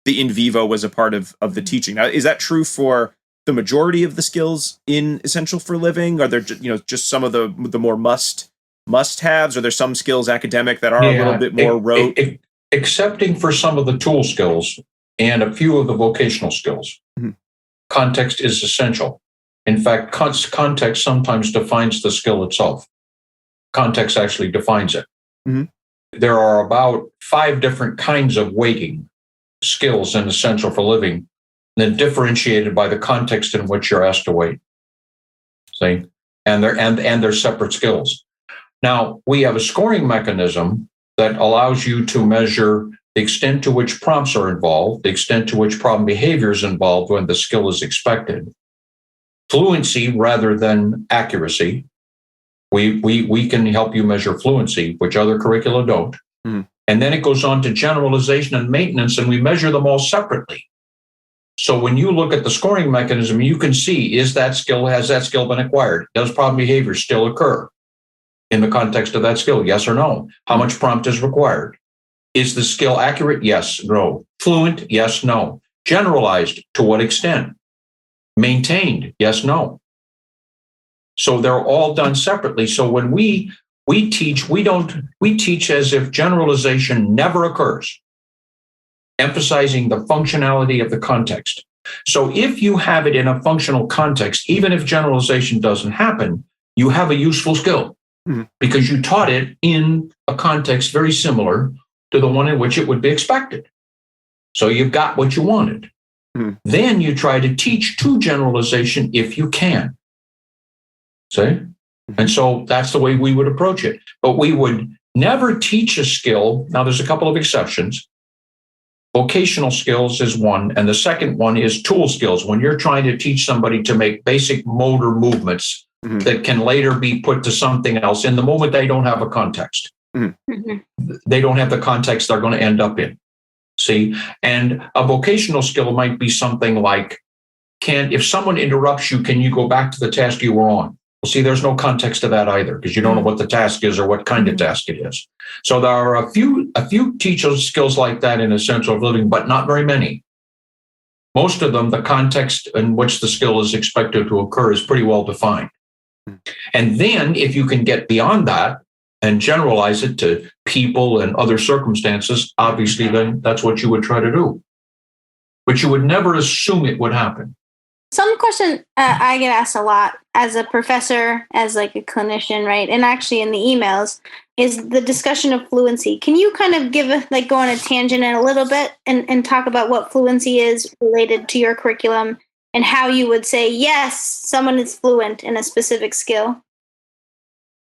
The in vivo was a part of the teaching. Now, is that true for the majority of the skills in Essential for Living? Are there just some of the more must-haves? Are there some skills academic that are a little bit more rote? Excepting for some of the tool skills and a few of the vocational skills, context is essential. In fact, context sometimes defines the skill itself. Context actually defines it. There are about 5 different kinds of weighting skills in Essential for Living, then differentiated by the context in which you're asked to weight. See, and they're separate skills. Now, we have a scoring mechanism that allows you to measure the extent to which prompts are involved, the extent to which problem behavior is involved when the skill is expected. Fluency rather than accuracy. We can help you measure fluency, which other curricula don't. And then it goes on to generalization and maintenance, and we measure them all separately. So when you look at the scoring mechanism, you can see, has that skill been acquired? Does problem behavior still occur in the context of that skill? Yes or no? How much prompt is required? Is the skill accurate? Yes, no. Fluent? Yes, no. Generalized? To what extent? Maintained? Yes, no. So they're all done separately. So when we teach, we teach as if generalization never occurs, emphasizing the functionality of the context. So if you have it in a functional context, even if generalization doesn't happen, you have a useful skill because you taught it in a context very similar to the one in which it would be expected. So you've got what you wanted. Then you try to teach to generalization if you can. See? And so that's the way we would approach it. But we would never teach a skill. Now, there's a couple of exceptions. Vocational skills is one, and the second one is tool skills. When you're trying to teach somebody to make basic motor movements that can later be put to something else, in the moment they don't have a context. They don't have the context they're going to end up in. See? And a vocational skill might be something like, if someone interrupts you, can you go back to the task you were on? Well, see, there's no context to that either because you don't know what the task is or what kind of task it is. So there are a few teacher skills like that in Essential Living, but not very many. Most of them, the context in which the skill is expected to occur is pretty well defined. And then if you can get beyond that and generalize it to people and other circumstances, obviously then that's what you would try to do. But you would never assume it would happen. Some question I get asked a lot as a professor, as like a clinician, right? And actually in the emails is the discussion of fluency. Can you kind of go on a tangent in a little bit and talk about what fluency is related to your curriculum and how you would say, yes, someone is fluent in a specific skill?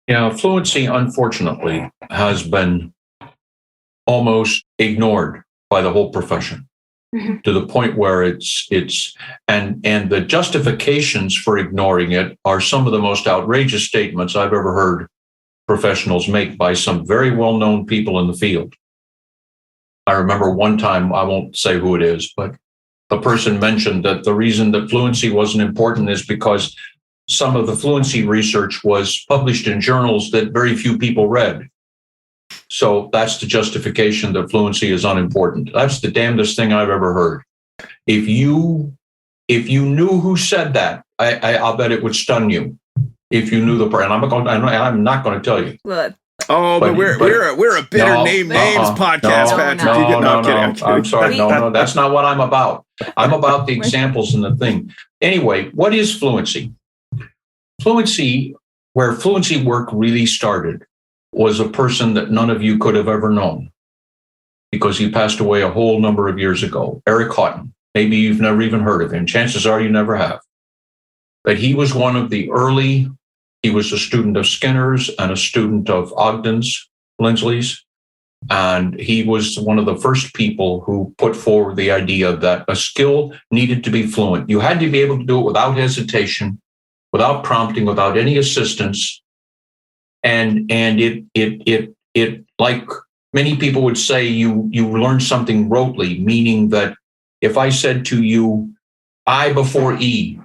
Yeah, fluency, unfortunately, has been almost ignored by the whole profession. To the point where it's and the justifications for ignoring it are some of the most outrageous statements I've ever heard professionals make by some very well-known people in the field. I remember one time, I won't say who it is, but a person mentioned that the reason that fluency wasn't important is because some of the fluency research was published in journals that very few people read. So that's the justification that fluency is unimportant. That's the damnedest thing I've ever heard. If you knew who said that, I'll bet it would stun you. If you knew the person, I'm not going to tell you. Well, but we're a bitter names podcast, Patrick. No, I'm kidding. I'm sorry. No, that's not what I'm about. I'm about the examples and the thing. Anyway, what is fluency? Fluency, where fluency work really started, was a person that none of you could have ever known because he passed away a whole number of years ago. Eric Houghton. Maybe you've never even heard of him. Chances are you never have. But he was one of the early, he was a student of Skinner's and a student of Ogden's, Lindsley's. And he was one of the first people who put forward the idea that a skill needed to be fluent. You had to be able to do it without hesitation, without prompting, without any assistance. And it like many people would say, you learn something rotely, meaning that if I said to you, I before E,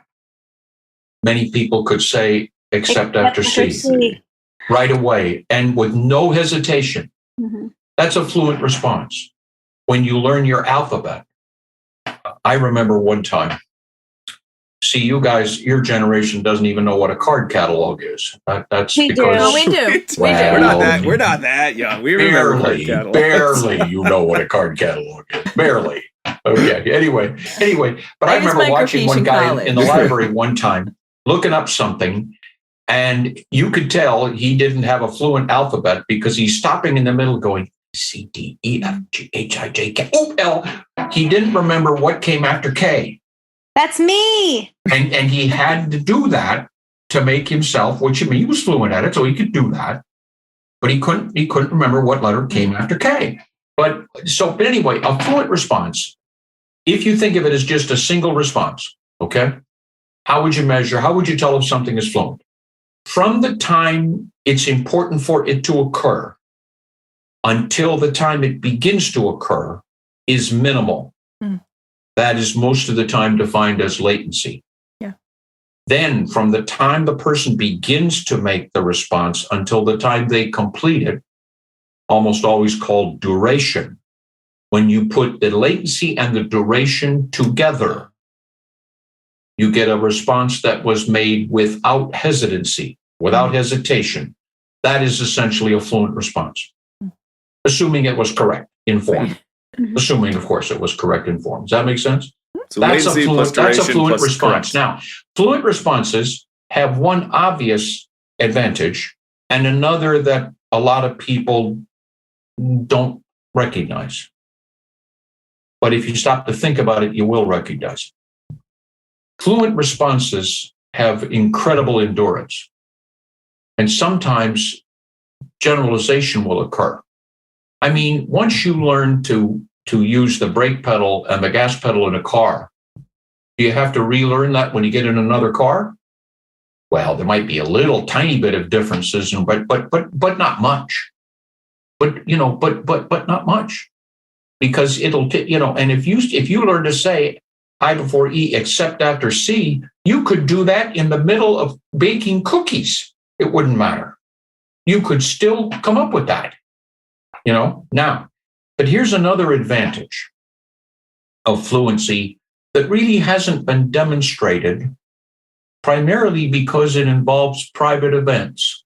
many people could say, except after C, right away, and with no hesitation. Mm-hmm. That's a fluent response. When you learn your alphabet, I remember one time, see, you guys, your generation doesn't even know what a card catalog is. That's We because do. we do. Well, We're not that young. We remember card catalogs. barely you know what a card catalog is. Barely. Okay. Anyway, but I I was remember watching one guy college. in the library one time looking up something, and you could tell he didn't have a fluent alphabet because he's stopping in the middle going C, D, E, F, G, H, I, J, K, O, L. He didn't remember what came after K. That's me. And he had to do that to make himself, which I mean, he was fluent at it, so he could do that. But he couldn't remember what letter came after K. But anyway, a fluent response, if you think of it as just a single response, okay? How would you measure? How would you tell if something is fluent? From the time it's important for it to occur until the time it begins to occur is minimal. That is most of the time defined as latency. Yeah. Then from the time the person begins to make the response until the time they complete it, almost always called duration. When you put the latency and the duration together, you get a response that was made without hesitancy, without hesitation. That is essentially a fluent response, assuming it was correct in form. Assuming, of course, it was correct in form. Does that make sense? So That's a latency plus fluent duration response. correct. Now, fluent responses have one obvious advantage and another that a lot of people don't recognize. But if you stop to think about it, you will recognize it. Fluent responses have incredible endurance. And sometimes generalization will occur. I mean, once you learn to use the brake pedal and the gas pedal in a car, do you have to relearn that when you get in another car? Well, there might be a little tiny bit of differences, but not much. But not much, because it'll and if you learn to say I before E except after C, you could do that in the middle of baking cookies. It wouldn't matter. You could still come up with that. Now, but here's another advantage of fluency that really hasn't been demonstrated, primarily because it involves private events.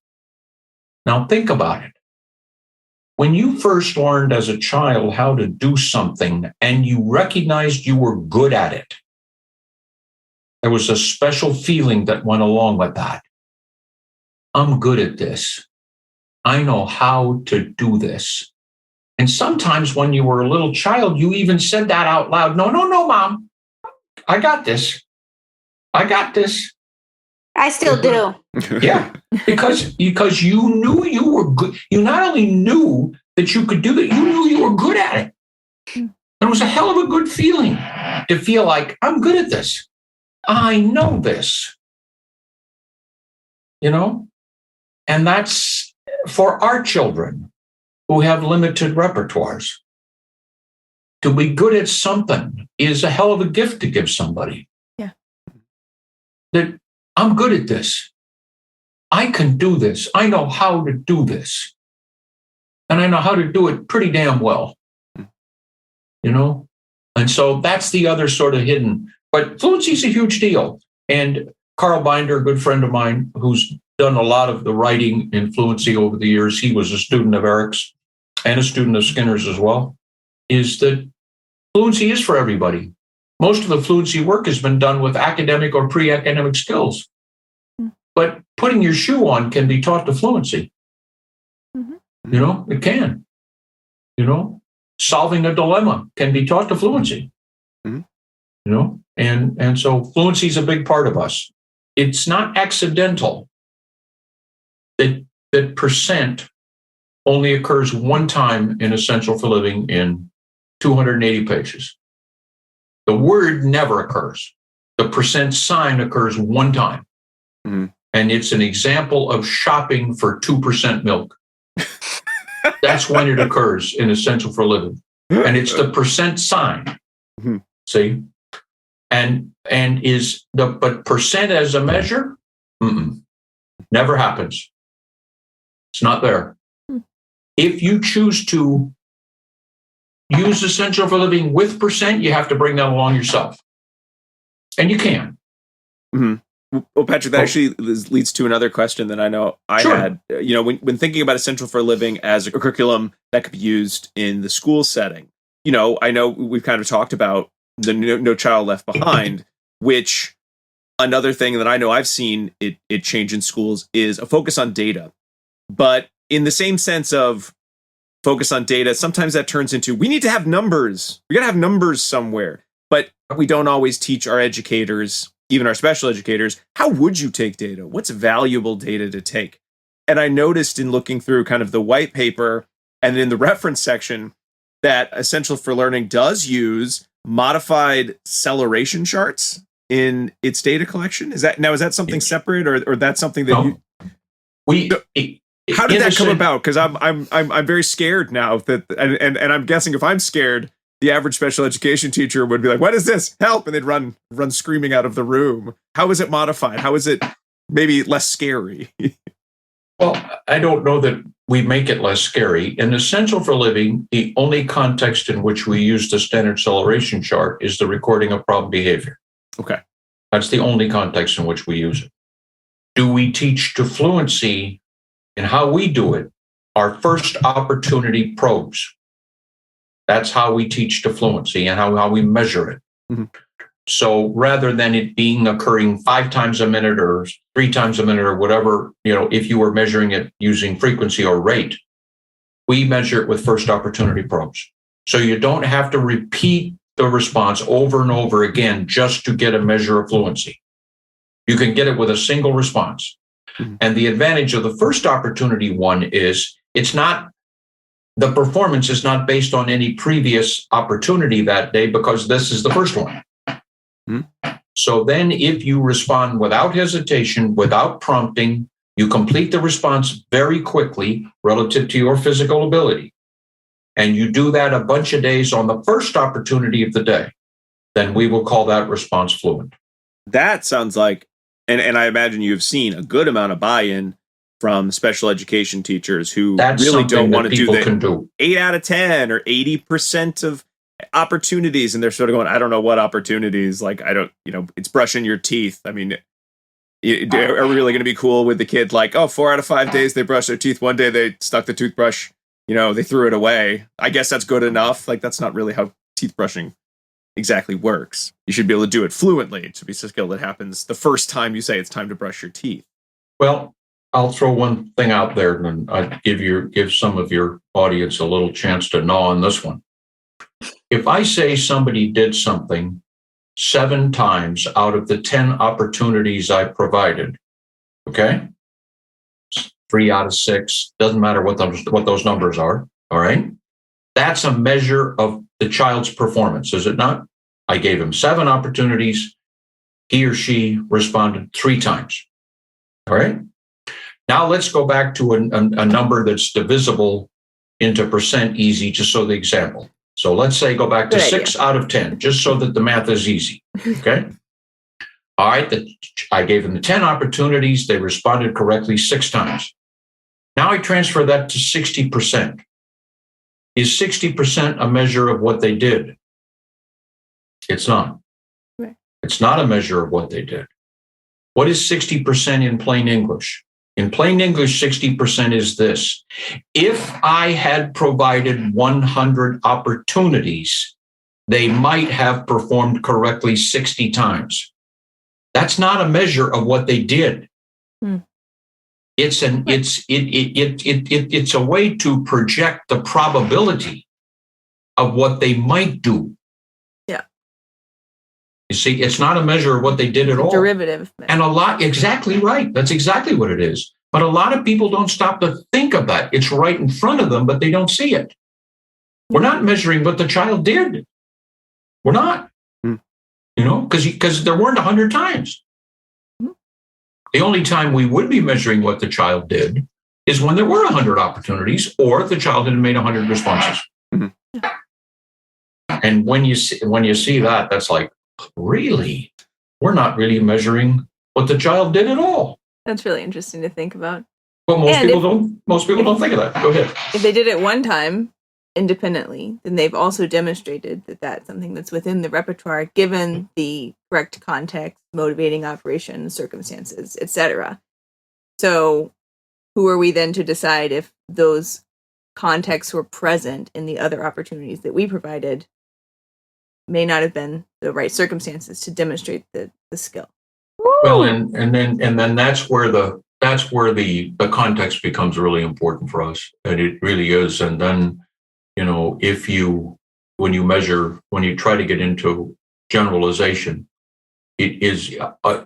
Now, think about it. When you first learned as a child how to do something and you recognized you were good at it, there was a special feeling that went along with that. I'm good at this. I know how to do this. And sometimes when you were a little child, you even said that out loud. No, Mom. I got this. I got this. I still do. Yeah, because you knew you were good. You not only knew that you could do that, you knew you were good at it. And it was a hell of a good feeling to feel like, I'm good at this. I know this. And that's for our children who have limited repertoires. To be good at something is a hell of a gift to give somebody. Yeah. That I'm good at this. I can do this. I know how to do this. and I know how to do it pretty damn well. You know? And so that's the other sort of hidden. But fluency is a huge deal. And Carl Binder, a good friend of mine, who's done a lot of the writing in fluency over the years, he was a student of Eric's and a student of Skinner's as well, is that fluency is for everybody. Most of the fluency work has been done with academic or pre-academic skills. But putting your shoe on can be taught to fluency. You know, it can. You know, solving a dilemma can be taught to fluency. You know, and so fluency is a big part of us. It's not accidental that percent only occurs one time in Essential for Living in 280 pages. The word never occurs. The percent sign occurs one time. And it's an example of shopping for 2% milk. That's when it occurs in Essential for Living. And it's the percent sign. See? And but percent as a measure? Never happens. It's not there. If you choose to use Essential for Living with percent, you have to bring that along yourself. And you can. Well, Patrick, that actually leads to another question that I know I had. You know, when thinking about Essential for Living as a curriculum that could be used in the school setting, you know, I know we've kind of talked about the No Child Left Behind, which another thing that I know I've seen it change in schools is a focus on data. But in the same sense of focus on data, sometimes that turns into, we need to have numbers. We got to have numbers somewhere. But we don't always teach our educators, even our special educators, how would you take data? What's valuable data to take? And I noticed in looking through kind of the white paper and in the reference section that Essential for Learning does use modified acceleration charts in its data collection. Is that something separate, or that's something that how did that come about? Because I'm very scared now that, and I'm guessing if I'm scared, the average special education teacher would be like, "What is this? Help!" and they'd run screaming out of the room. How is it modified? How is it maybe less scary? Well, I don't know that we make it less scary. In Essential for Living, the only context in which we use the standard acceleration chart is the recording of problem behavior. Okay. That's the only context in which we use it. Do we teach to fluency? And how we do it are first opportunity probes. That's how we teach to fluency and how we measure it. So rather than it being occurring 5 times a minute or 3 times a minute or whatever, you know, if you were measuring it using frequency or rate, we measure it with first opportunity probes. So you don't have to repeat the response over and over again just to get a measure of fluency. You can get it with a single response. And the advantage of the first opportunity one is the performance is not based on any previous opportunity that day because this is the first one. So then if you respond without hesitation, without prompting, you complete the response very quickly relative to your physical ability, and you do that a bunch of days on the first opportunity of the day, then we will call that response fluent. That sounds like, and I imagine you've seen a good amount of buy-in from special education teachers who really don't want to do the 8 out of 10 or 80% of opportunities. And they're sort of going, I don't know what opportunities, like, I don't, you know, it's brushing your teeth. I mean, are we really going to be cool with the kid? Like, 4 out of 5 days they brush their teeth. One day they stuck the toothbrush, you know, they threw it away. I guess that's good enough. Like, that's not really how teeth brushing exactly works. You should be able to do it fluently. It should be a skill that happens the first time you say it's time to brush your teeth. Well, I'll throw one thing out there and I'd give some of your audience a little chance to gnaw on this one. If I say somebody did something 7 times out of the 10 opportunities I provided, okay? 3 out of 6, doesn't matter what those numbers are, all right? That's a measure of the child's performance, is it not? I gave him 7 opportunities. He or she responded 3 times, all right? Now let's go back to a number that's divisible into percent easy, just so the example. So let's say go back to 6 out of 10, just so that the math is easy, okay? All right, I gave them the 10 opportunities. They responded correctly 6 times. Now I transfer that to 60%. Is 60% a measure of what they did? It's not. Right. It's not a measure of what they did. What is 60% in plain English? In plain English, 60% is this. If I had provided 100 opportunities, they might have performed correctly 60 times. That's not a measure of what they did. It's a way to project the probability of what they might do. Yeah. You see, it's not a measure of what they did at all. Derivative. And exactly right. That's exactly what it is. But a lot of people don't stop to think of that. It's right in front of them, but they don't see it. We're not measuring what the child did. We're not. Because there weren't 100 times. The only time we would be measuring what the child did is when there were 100 opportunities or the child had made 100 responses. And when you see that, that's like, really? We're not really measuring what the child did at all. That's really interesting to think about. But most people don't think of that. Go ahead. If they did it one time independently, then they've also demonstrated that that's something that's within the repertoire, given the correct context, motivating operations, circumstances, etc. So who are we then to decide if those contexts were present in the other opportunities that we provided may not have been the right circumstances to demonstrate the skill? Well, and then that's where the context becomes really important for us, and it really is. And then, when you try to get into generalization, it is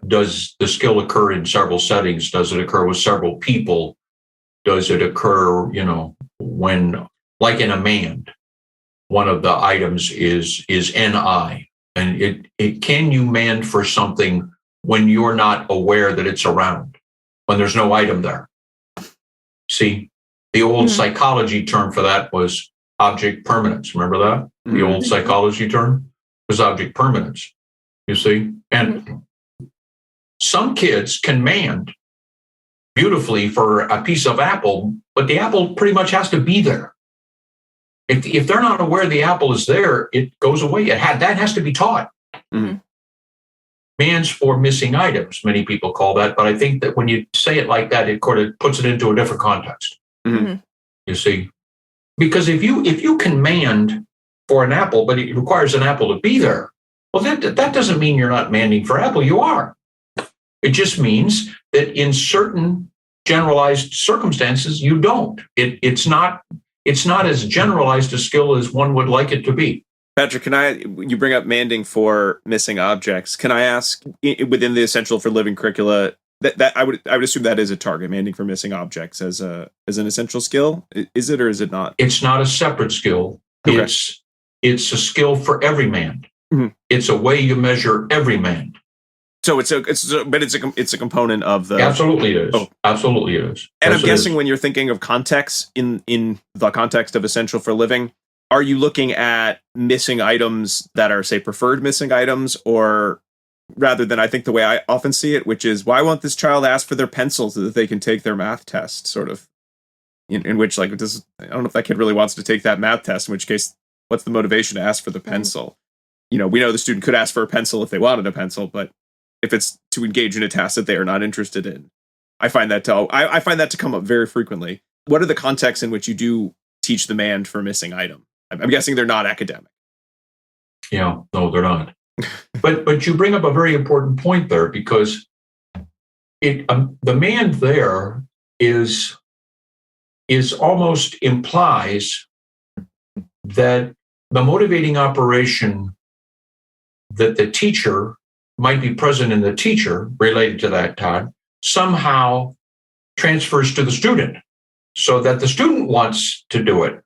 does the skill occur in several settings? Does it occur with several people? Does it occur, when, like in a mand, one of the items is NI, and it can you mand for something when you're not aware that it's around, when there's no item there. See, the old psychology term for that was object permanence. Remember that? The old psychology term was object permanence. You see? And some kids can mand beautifully for a piece of apple, but the apple pretty much has to be there. If they're not aware the apple is there, it goes away. That has to be taught. Man's for missing items, many people call that, but I think that when you say it like that, it kind of puts it into a different context. You see, because if you can mand for an apple, but it requires an apple to be there, well, that doesn't mean you're not manding for apple. You are. It just means that in certain generalized circumstances, you don't. It's not as generalized a skill as one would like it to be. Patrick, you bring up manding for missing objects. Can I ask, within the Essential for Living curricula, that I would assume that is a target, manding for missing objects as an essential skill? Is it or is it not? It's not a separate skill. Okay. It's a skill for every man. It's a way you measure every man. So it's a component of the. Absolutely it is. Oh. Absolutely it is. And yes, I'm guessing when you're thinking of context in the context of Essential for Living, are you looking at missing items that are, say, preferred missing items, or rather than, I think the way I often see it, which is, why won't this child ask for their pencil so that they can take their math test, sort of, in which, like, I don't know if that kid really wants to take that math test, in which case, what's the motivation to ask for the pencil? We know the student could ask for a pencil if they wanted a pencil, but if it's to engage in a task that they are not interested in, I find that to come up very frequently. What are the contexts in which you do teach the mand for missing item? I'm guessing they're not academic. Yeah, no, they're not. But you bring up a very important point there, because the mand there is almost implies that the motivating operation that the teacher might be present in the teacher related to that time somehow transfers to the student, so that the student wants to do it.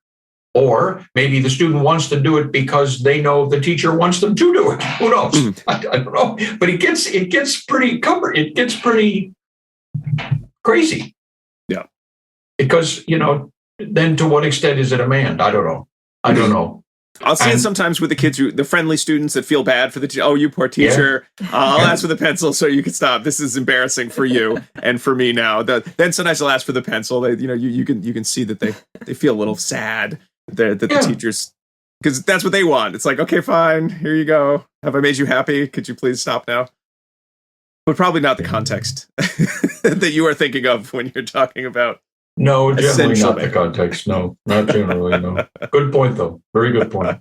Or maybe the student wants to do it because they know the teacher wants them to do it. Who knows? I don't know. But it gets pretty crazy. Yeah. Because, then to what extent is it a mand? I don't know. I'll see it sometimes with the kids the friendly students that feel bad for the teacher. Oh, you poor teacher. Yeah. I'll ask for the pencil so you can stop. This is embarrassing for you and for me now. Then sometimes I'll ask for the pencil. You can see that they feel a little sad that the teachers, because that's what they want. It's like, okay, fine, here you go. Have I made you happy? Could you please stop now? But probably not the context that you are thinking of when you're talking about. No, generally essential not the context. No, not generally. No. Good point, though. Very good point.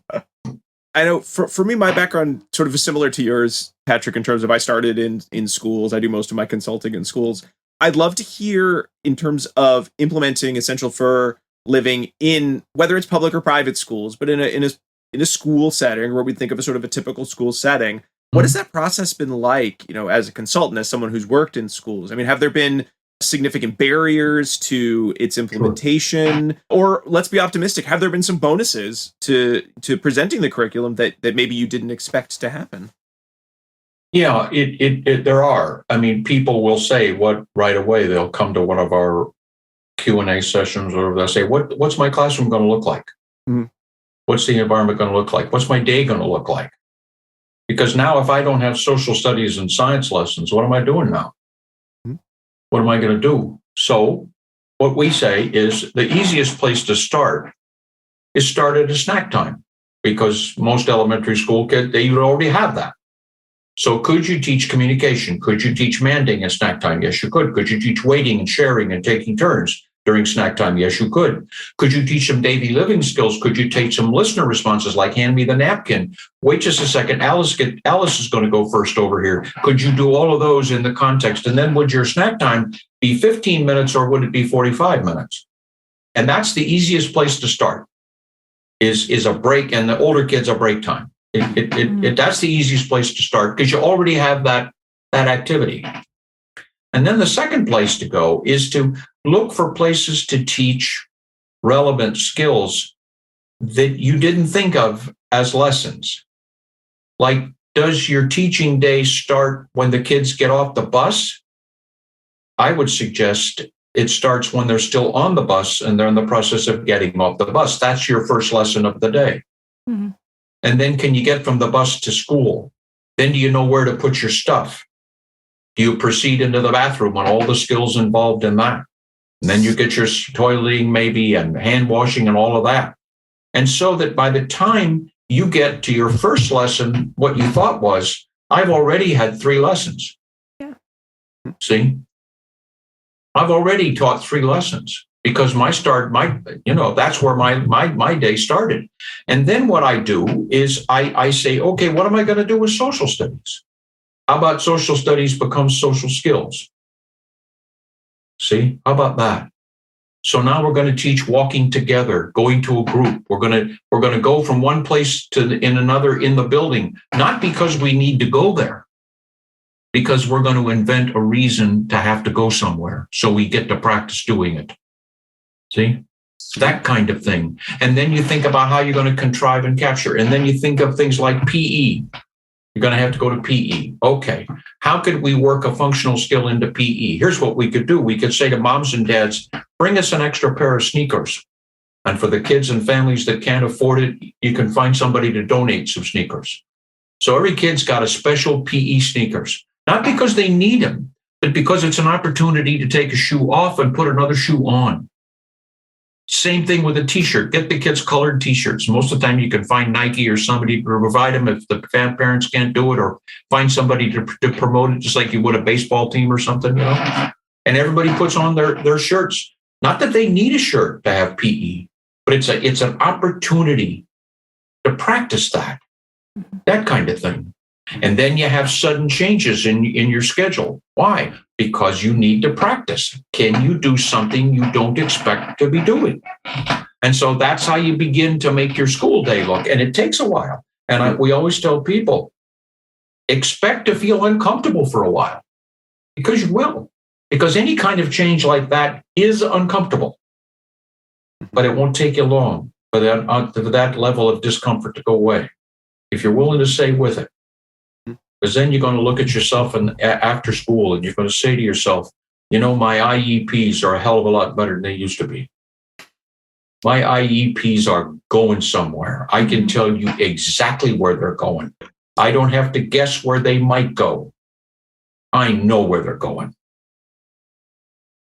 I know for me, my background sort of is similar to yours, Patrick, in terms of I started in schools. I do most of my consulting in schools. I'd love to hear in terms of implementing Essential for Living in whether it's public or private schools, but in a school setting where we think of a sort of a typical school setting. What has that process been like, as a consultant, as someone who's worked in schools? I mean, have there been significant barriers to its implementation? Or let's be optimistic, have there been some bonuses to presenting the curriculum that maybe you didn't expect to happen? Yeah, there are. I mean, people will say what right away. They'll come to one of our Q&A sessions, or they'll say, what's my classroom going to look like? Mm-hmm. What's the environment going to look like? What's my day going to look like? Because now if I don't have social studies and science lessons, what am I doing now? Mm-hmm. What am I going to do? So what we say is the easiest place to start is start at a snack time, because most elementary school kids, they already have that. So could you teach communication? Could you teach manding at snack time? Yes, you could. Could you teach waiting and sharing and taking turns during snack time? Yes, you could. Could you teach some daily living skills? Could you take some listener responses like hand me the napkin? Wait just a second. Alice is going to go first over here. Could you do all of those in the context? And then would your snack time be 15 minutes or would it be 45 minutes? And that's the easiest place to start is a break, and the older kids a break time. That's the easiest place to start because you already have that activity. And then the second place to go is to look for places to teach relevant skills that you didn't think of as lessons. Like, does your teaching day start when the kids get off the bus? I would suggest it starts when they're still on the bus and they're in the process of getting off the bus. That's your first lesson of the day. Mm-hmm. And then can you get from the bus to school? Then do you know where to put your stuff? Do you proceed into the bathroom and all the skills involved in that? And then you get your toileting maybe and hand washing and all of that. And so that by the time you get to your first lesson, what you thought was, I've already had 3 lessons. Yeah. See? I've already taught 3 lessons. Because that's where my day started. And then what I do is I say, okay, what am I going to do with social studies? How about social studies becomes social skills? See, how about that? So now we're going to teach walking together, going to a group. We're going to go from one place to another in the building, not because we need to go there, because we're going to invent a reason to have to go somewhere. So we get to practice doing it. See, that kind of thing. And then you think about how you're going to contrive and capture. And then you think of things like PE. You're going to have to go to PE. Okay. How could we work a functional skill into PE? Here's what we could do. We could say to moms and dads, bring us an extra pair of sneakers. And for the kids and families that can't afford it, you can find somebody to donate some sneakers. So every kid's got a special PE sneakers, not because they need them, but because it's an opportunity to take a shoe off and put another shoe on. Same thing with a t-shirt. Get the kids colored t-shirts. Most of the time you can find Nike or somebody to provide them if the parents can't do it, or find somebody to promote it just like you would a baseball team or something, And everybody puts on their shirts. Not that they need a shirt to have PE, but it's an opportunity to practice that kind of thing. And then you have sudden changes in your schedule. Why? Because you need to practice. Can you do something you don't expect to be doing? And so that's how you begin to make your school day look. And it takes a while. And we always tell people, expect to feel uncomfortable for a while, because you will. Because any kind of change like that is uncomfortable. But it won't take you long for that level of discomfort to go away, if you're willing to stay with it. Because then you're going to look at yourself after school and you're going to say to yourself, my IEPs are a hell of a lot better than they used to be. My IEPs are going somewhere. I can tell you exactly where they're going. I don't have to guess where they might go. I know where they're going.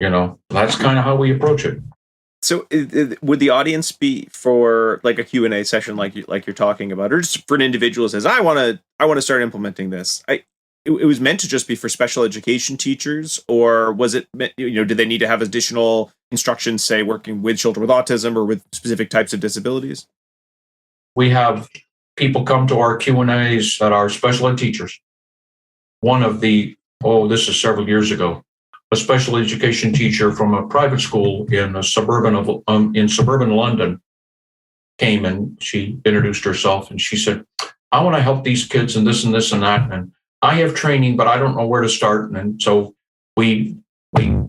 That's kind of how we approach it. So would the audience be for like a Q&A session like you're talking about, or just for an individual who says, I want to start implementing this? It was meant to just be for special education teachers, or was it, did they need to have additional instructions, say, working with children with autism or with specific types of disabilities? We have people come to our Q&As that are special ed teachers. One of the, this is several years ago, a special education teacher from a private school in suburban London came, and she introduced herself, and she said, I want to help these kids and this and this and that, and I have training, but I don't know where to start. And so we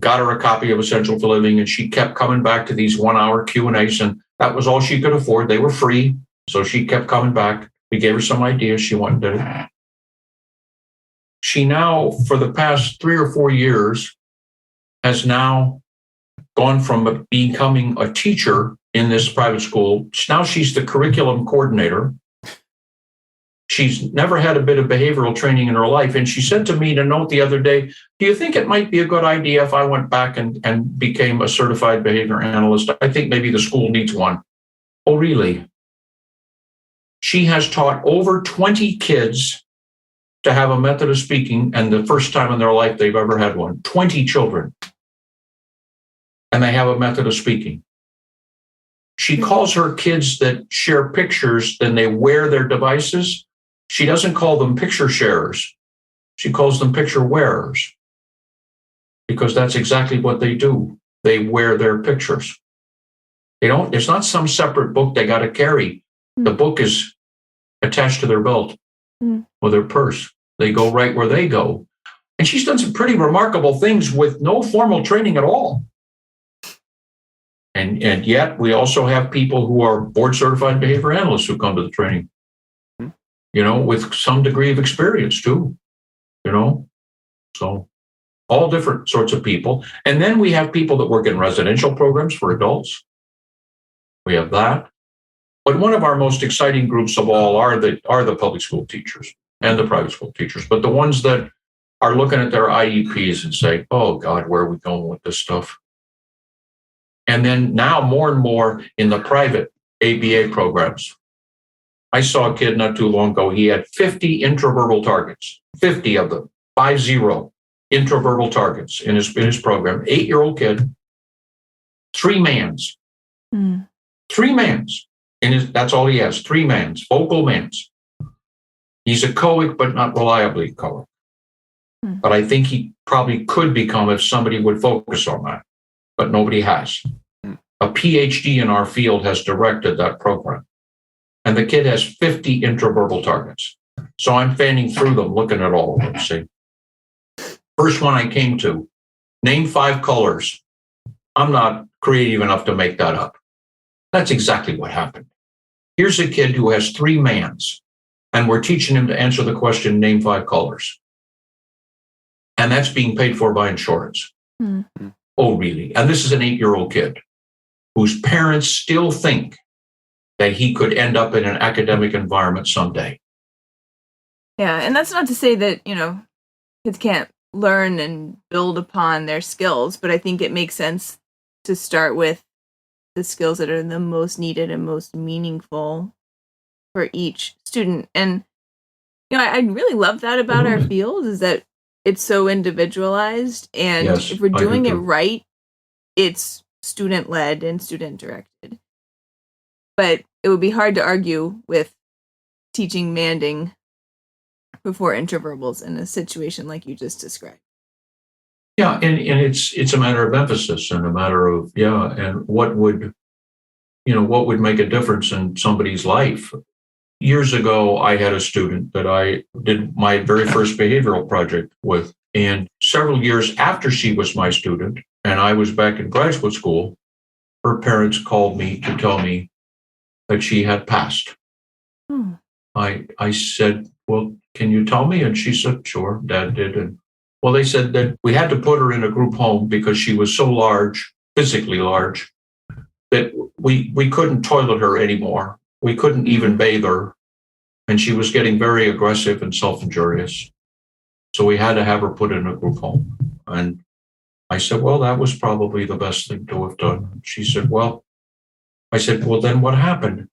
got her a copy of Essential for Living, and she kept coming back to these 1-hour Q&As, and that was all she could afford. They were free, so she kept coming back. We gave her some ideas. She went and did it. She now, for the past 3 or 4 years, has now gone from becoming a teacher in this private school. Now she's the curriculum coordinator. She's never had a bit of behavioral training in her life. And she said to me in a note the other day, do you think it might be a good idea if I went back and became a certified behavior analyst? I think maybe the school needs one. Oh, really? She has taught over 20 kids to have a method of speaking, and the first time in their life they've ever had one. 20 children. And they have a method of speaking. She calls her kids that share pictures, then they wear their devices. She doesn't call them picture sharers. She calls them picture wearers, because that's exactly what they do. They wear their pictures. It's not some separate book they got to carry. The book is attached to their belt or their purse. They go right where they go. And she's done some pretty remarkable things with no formal training at all. And yet we also have people who are board certified behavior analysts who come to the training, with some degree of experience too, so all different sorts of people. And then we have people that work in residential programs for adults. We have that. But one of our most exciting groups of all are the public school teachers and the private school teachers, but the ones that are looking at their IEPs and say, oh God, where are we going with this stuff? And then now more and more in the private ABA programs. I saw a kid not too long ago, he had 50 intraverbal targets, 50 of them, 50 intraverbal targets in his program, 8-year-old kid, 3 mans. 3 mans. That's all he has, 3 mans, vocal mans. He's a coic, but not reliably coic. But I think he probably could become if somebody would focus on that. But nobody has. A PhD in our field has directed that program. And the kid has 50 intraverbal targets. So I'm fanning through them, looking at all of them. See, first one I came to, name 5 colors. I'm not creative enough to make that up. That's exactly what happened. Here's a kid who has 3 mans, and we're teaching him to answer the question, name 5 colors. And that's being paid for by insurance. Oh, really? And this is an 8-year-old kid whose parents still think that he could end up in an academic environment someday. Yeah, and that's not to say that, kids can't learn and build upon their skills, but I think it makes sense to start with the skills that are the most needed and most meaningful for each student. And, I really love that about our field, is that it's so individualized, and Yes, if we're doing I it do too. right, it's student-led and student-directed. But it would be hard to argue with teaching manding before interverbals in a situation like you just described. Yeah, and it's a matter of emphasis and a matter of, and what would make a difference in somebody's life. Years ago, I had a student that I did my very first behavioral project with. And several years after she was my student, and I was back in graduate school, her parents called me to tell me that she had passed. I said, well, can you tell me? And she said, sure, Dad did. And well, they said that we had to put her in a group home because she was so large, physically large, that we couldn't toilet her anymore. We couldn't even bathe her. And she was getting very aggressive and self-injurious. So we had to have her put in a group home. And I said, well, that was probably the best thing to have done. She said, well, I said, well, then what happened?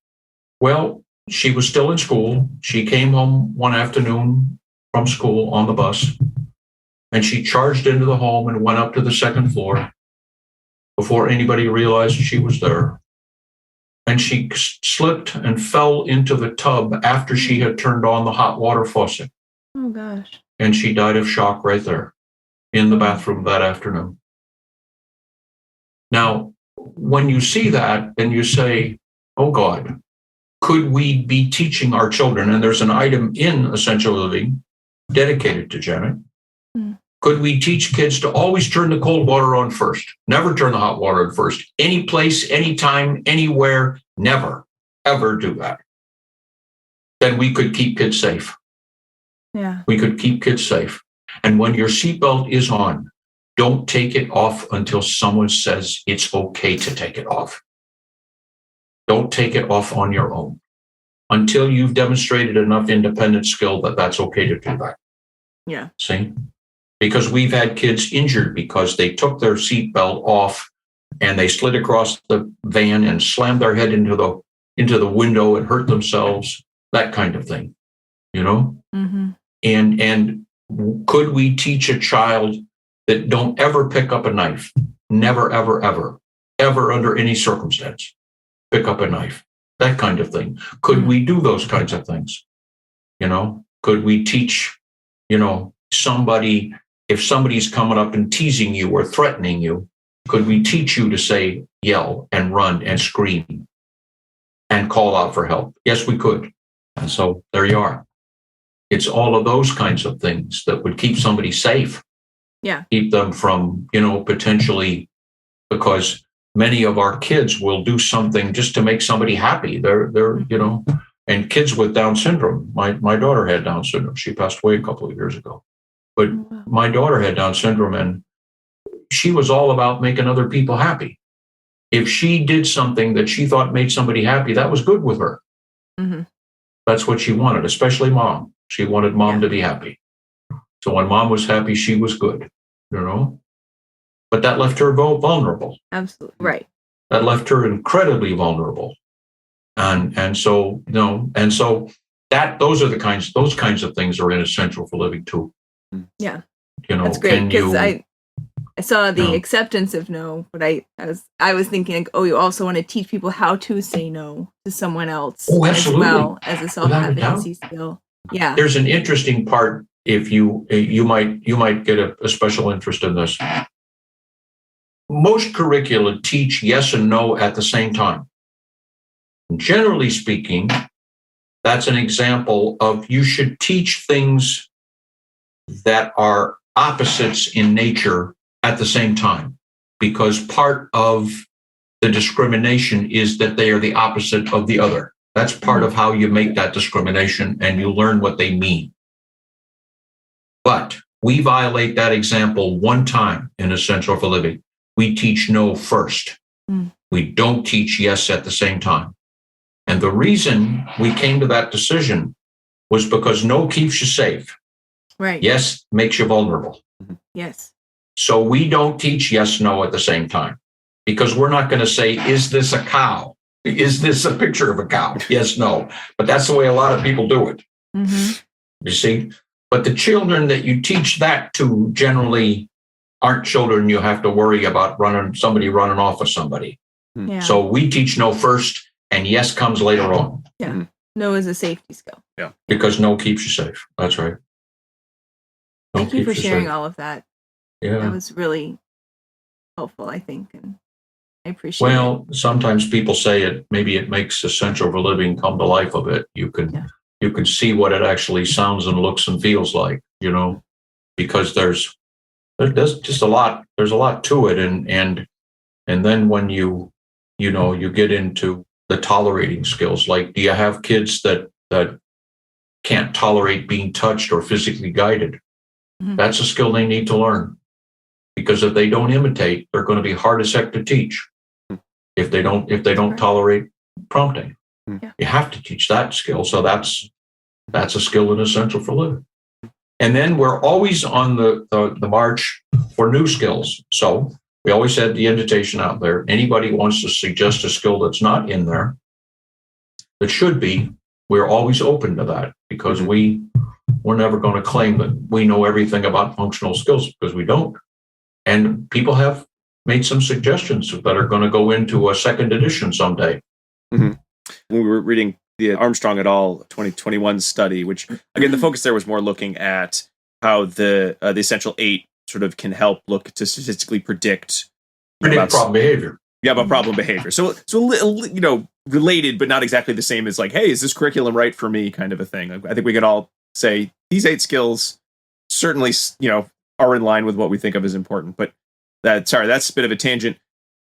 Well, she was still in school. She came home one afternoon from school on the bus, and she charged into the home and went up to the second floor before anybody realized she was there. And she slipped and fell into the tub after she had turned on the hot water faucet. Oh, gosh. And she died of shock right there in the bathroom that afternoon. Now, when you see that and you say, oh God, could we be teaching our children? And there's an item in Essential Living dedicated to Janet. Could we teach kids to always turn the cold water on first? Never turn the hot water on first. Any place, anytime, anywhere, never, ever do that. Then we could keep kids safe. Yeah. We could keep kids safe. And when your seatbelt is on, don't take it off until someone says it's okay to take it off. Don't take it off on your own until you've demonstrated enough independent skill that that's okay to do that. Yeah. See? Because we've had kids injured because they took their seatbelt off and they slid across the van and slammed their head into the window and hurt themselves, that kind of thing, you know? Mm-hmm. And could we teach a child that don't ever pick up a knife? Never, ever, ever, ever under any circumstance, pick up a knife, that kind of thing. Could we do those kinds of things? You know, could we teach, you know, somebody, if somebody's coming up and teasing you or threatening you, could we teach you to say, yell and run and scream and call out for help? Yes, we could. And so there you are. It's all of those kinds of things that would keep somebody safe. Yeah. Keep them from, you know, potentially, because many of our kids will do something just to make somebody happy. They're, you know, and kids with Down syndrome. My daughter had Down syndrome. She passed away a couple of years ago. But my daughter had Down syndrome, and she was all about making other people happy. If she did something that she thought made somebody happy, that was good with her. Mm-hmm. That's what she wanted, especially mom. She wanted mom to be happy. So when mom was happy, she was good, you know? But that left her vulnerable. Absolutely. Right. That left her incredibly vulnerable. And so, you know, and so those kinds of things are essential for living too. Yeah. You know, that's great, because I saw the acceptance of no, but I was thinking, like, oh, you also want to teach people how to say no to someone else as well as a self-advocacy skill. Yeah. There's an interesting part. If you might get a special interest in this. Most curricula teach yes and no at the same time. Generally speaking, that's an example of you should teach things that are opposites in nature at the same time, because part of the discrimination is that they are the opposite of the other. That's part of how you make that discrimination, and you learn what they mean. But we violate that example one time in Essential for Living. We teach no first. We don't teach yes at the same time. And the reason we came to that decision was because no keeps you safe. Right. Yes makes you vulnerable. Yes. So we don't teach yes, no at the same time, because we're not going to say, is this a cow? Is this a picture of a cow? Yes, no. But that's the way a lot of people do it. Mm-hmm. You see? But the children that you teach that to generally aren't children you have to worry about somebody running off with somebody. Yeah. So we teach no first, and yes comes later on. Yeah. No is a safety skill. Yeah. Because no keeps you safe. That's right. No Thank you for keeps sharing safe. all of that. Yeah. That was really helpful, I think, and I appreciate it. Well, sometimes people say maybe it makes Essential for Living come to life a bit. You can see what it actually sounds and looks and feels like, you know, because there's just a lot to it. And then when you get into the tolerating skills, like, do you have kids that can't tolerate being touched or physically guided? Mm-hmm. That's a skill they need to learn, because if they don't imitate, they're going to be hard as heck to teach. If they don't tolerate prompting, you have to teach that skill. So that's a skill in Essential for Living. And then we're always on the march for new skills. So we always had the invitation out there. Anybody who wants to suggest a skill that's not in there, that should be, we're always open to that, because we're never going to claim that we know everything about functional skills, because we don't. And people have made some suggestions that are going to go into a second edition someday. Mm-hmm. When we were reading the Armstrong et al. 2021 study, which again, the focus there was more looking at how the essential 8 sort of can help look to statistically predict problem behavior. Yeah, about problem behavior. So related, but not exactly the same as like, hey, is this curriculum right for me, kind of a thing. I think we could all say these 8 skills certainly, are in line with what we think of as important. But that's a bit of a tangent.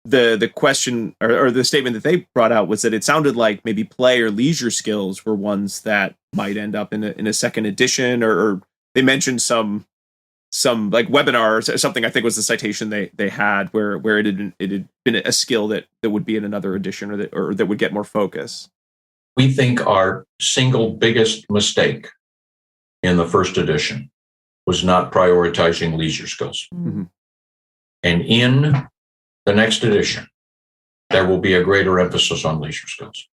The question or the statement that they brought out was that it sounded like maybe play or leisure skills were ones that might end up in a second edition, or they mentioned some like webinars or something. I think was the citation they had where it had been a skill that would be in another edition, or that would get more focus. We think our single biggest mistake in the first edition was not prioritizing leisure skills. Mm-hmm. And in the next edition, there will be a greater emphasis on leisure skills.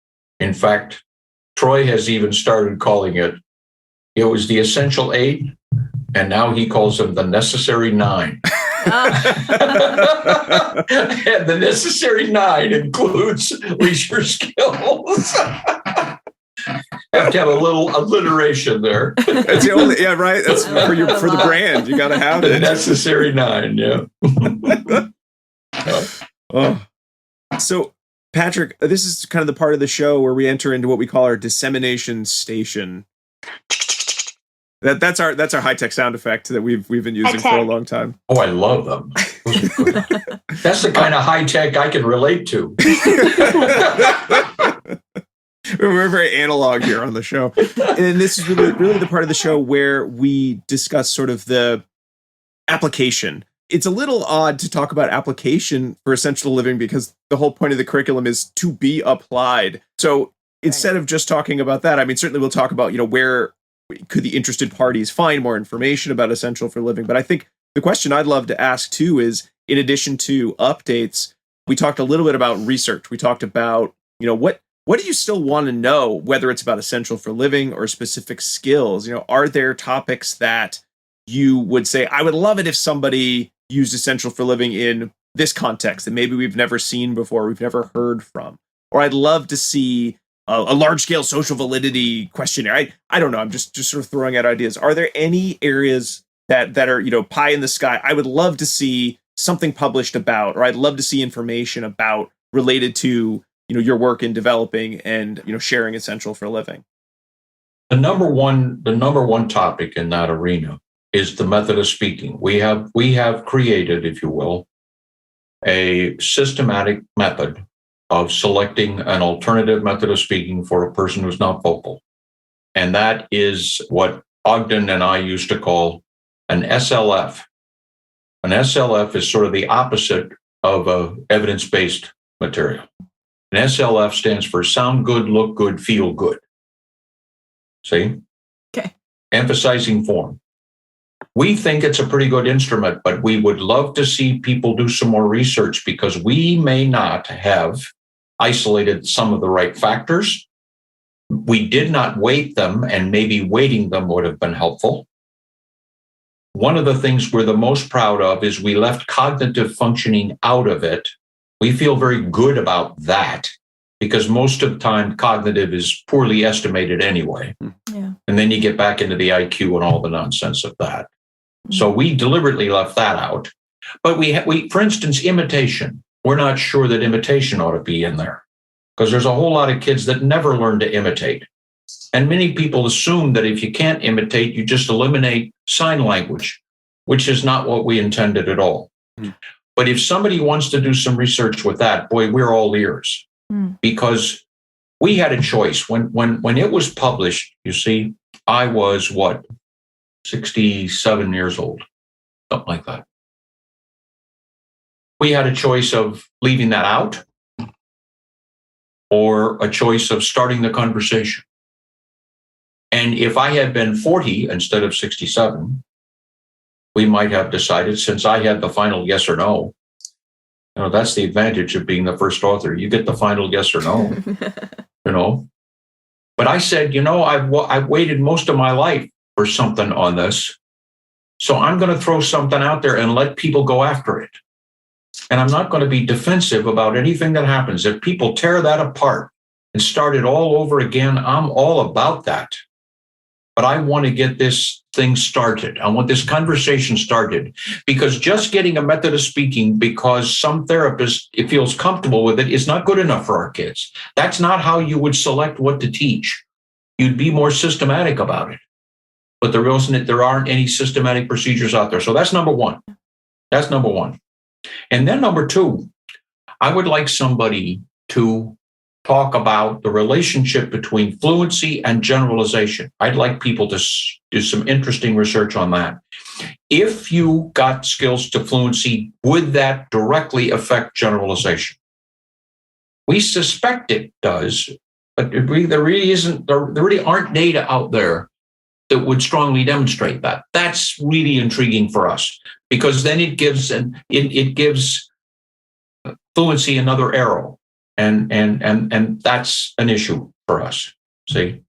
In fact, Troy has even started calling it was the essential 8, and now he calls them the necessary 9. And the necessary 9 includes leisure skills. Have to have a little alliteration there. That's the only, yeah, right. That's for the brand. You got to have it. The necessary 9, yeah. Oh. So, Patrick, this is kind of the part of the show where we enter into what we call our dissemination station. That's our high-tech sound effect that we've been using for a long time. Oh, I love them. That's the kind of high-tech I can relate to. We're very analog here on the show. And this is really the part of the show where we discuss sort of the application. It's a little odd to talk about application for essential living because the whole point of the curriculum is to be applied. So instead of just talking about that, I mean, certainly we'll talk about, where could the interested parties find more information about essential for living. But I think the question I'd love to ask too is, in addition to updates, we talked a little bit about research. We talked about, what do you still want to know, whether it's about essential for living or specific skills? Are there topics that you would say, I would love it if somebody used essential for living in this context that maybe we've never seen before, we've never heard from? Or I'd love to see a large-scale social validity questionnaire. I don't know. I'm just sort of throwing out ideas. Are there any areas that are, pie in the sky? I would love to see something published about, or I'd love to see information about related to, your work in developing and, sharing essential for living. The number one topic in that arena is the method of speaking. We have created, if you will, a systematic method of selecting an alternative method of speaking for a person who's not vocal. And that is what Ogden and I used to call an SLF. An SLF is sort of the opposite of a evidence-based material. An SLF stands for sound good, look good, feel good. See? Okay. Emphasizing form. We think it's a pretty good instrument, but we would love to see people do some more research because we may not have isolated some of the right factors. We did not weight them, and maybe weighting them would have been helpful. One of the things we're the most proud of is we left cognitive functioning out of it. We feel very good about that because most of the time cognitive is poorly estimated anyway. Yeah. And then you get back into the IQ and all the nonsense of that. Mm-hmm. So we deliberately left that out. But we, for instance, imitation. We're not sure that imitation ought to be in there because there's a whole lot of kids that never learn to imitate. And many people assume that if you can't imitate, you just eliminate sign language, which is not what we intended at all. Mm. But if somebody wants to do some research with that, boy, we're all ears. Because we had a choice. When it was published, you see, I was 67 years old, something like that. We had a choice of leaving that out or a choice of starting the conversation. And if I had been 40 instead of 67, we might have decided, since I had the final yes or no, that's the advantage of being the first author. You get the final yes or no, But I said, I've waited most of my life for something on this. So I'm going to throw something out there and let people go after it. And I'm not going to be defensive about anything that happens. If people tear that apart and start it all over again, I'm all about that. But I want to get this thing started. I want this conversation started, because just getting a method of speaking because some therapist feels comfortable with it is not good enough for our kids. That's not how you would select what to teach. You'd be more systematic about it. But there aren't any systematic procedures out there. So that's number one. And then number two, I would like somebody to talk about the relationship between fluency and generalization. I'd like people to do some interesting research on that. If you got skills to fluency, would that directly affect generalization? We suspect it does, but there really aren't data out there that would strongly demonstrate that. That's really intriguing for us, because then it gives fluency another arrow. And that's an issue for us, see?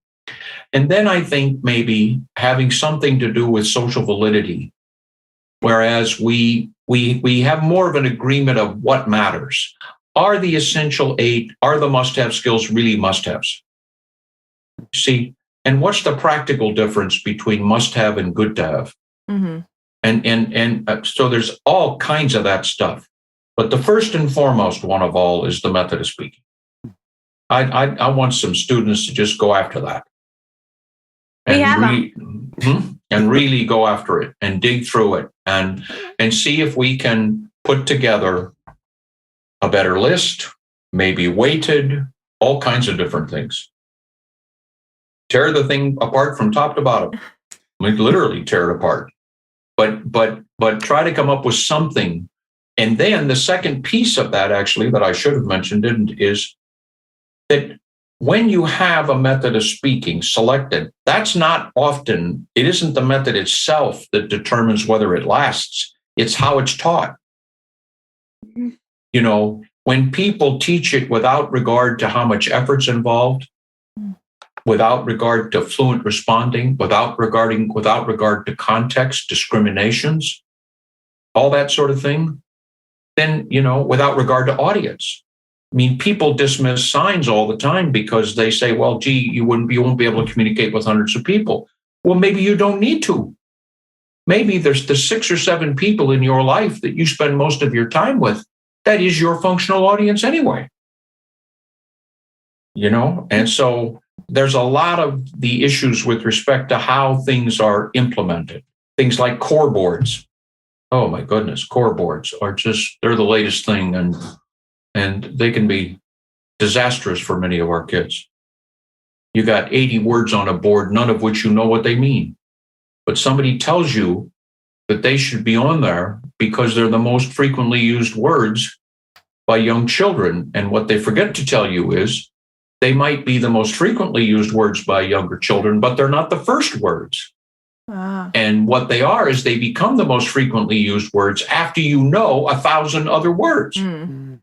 And then I think maybe having something to do with social validity, whereas we have more of an agreement of what matters. Are the essential 8, are the must-have skills really must-haves? See, and what's the practical difference between must-have and good-to-have? Mm-hmm. And so there's all kinds of that stuff. But the first and foremost one of all is the method of speaking. I want some students to just go after that. And really go after it and dig through it and see if we can put together a better list, maybe weighted, all kinds of different things. Tear the thing apart from top to bottom. Literally tear it apart. But try to come up with something. And then the second piece of that, actually, that I should have mentioned, is that when you have a method of speaking selected, that's not often, it isn't the method itself that determines whether it lasts. It's how it's taught. When people teach it without regard to how much effort's involved, without regard to fluent responding, without regard to context, discriminations, all that sort of thing, then, without regard to audience. I mean, people dismiss signs all the time because they say, well, gee, you won't be able to communicate with hundreds of people. Well, maybe you don't need to. Maybe there's the 6 or 7 people in your life that you spend most of your time with. That is your functional audience anyway. And so there's a lot of the issues with respect to how things are implemented. Things like core boards. Oh my goodness, core boards are they're the latest thing, and they can be disastrous for many of our kids. You got 80 words on a board, none of which you know what they mean. But somebody tells you that they should be on there because they're the most frequently used words by young children. And what they forget to tell you is they might be the most frequently used words by younger children, but they're not the first words. And what they are is they become the most frequently used words after 1,000 other words. And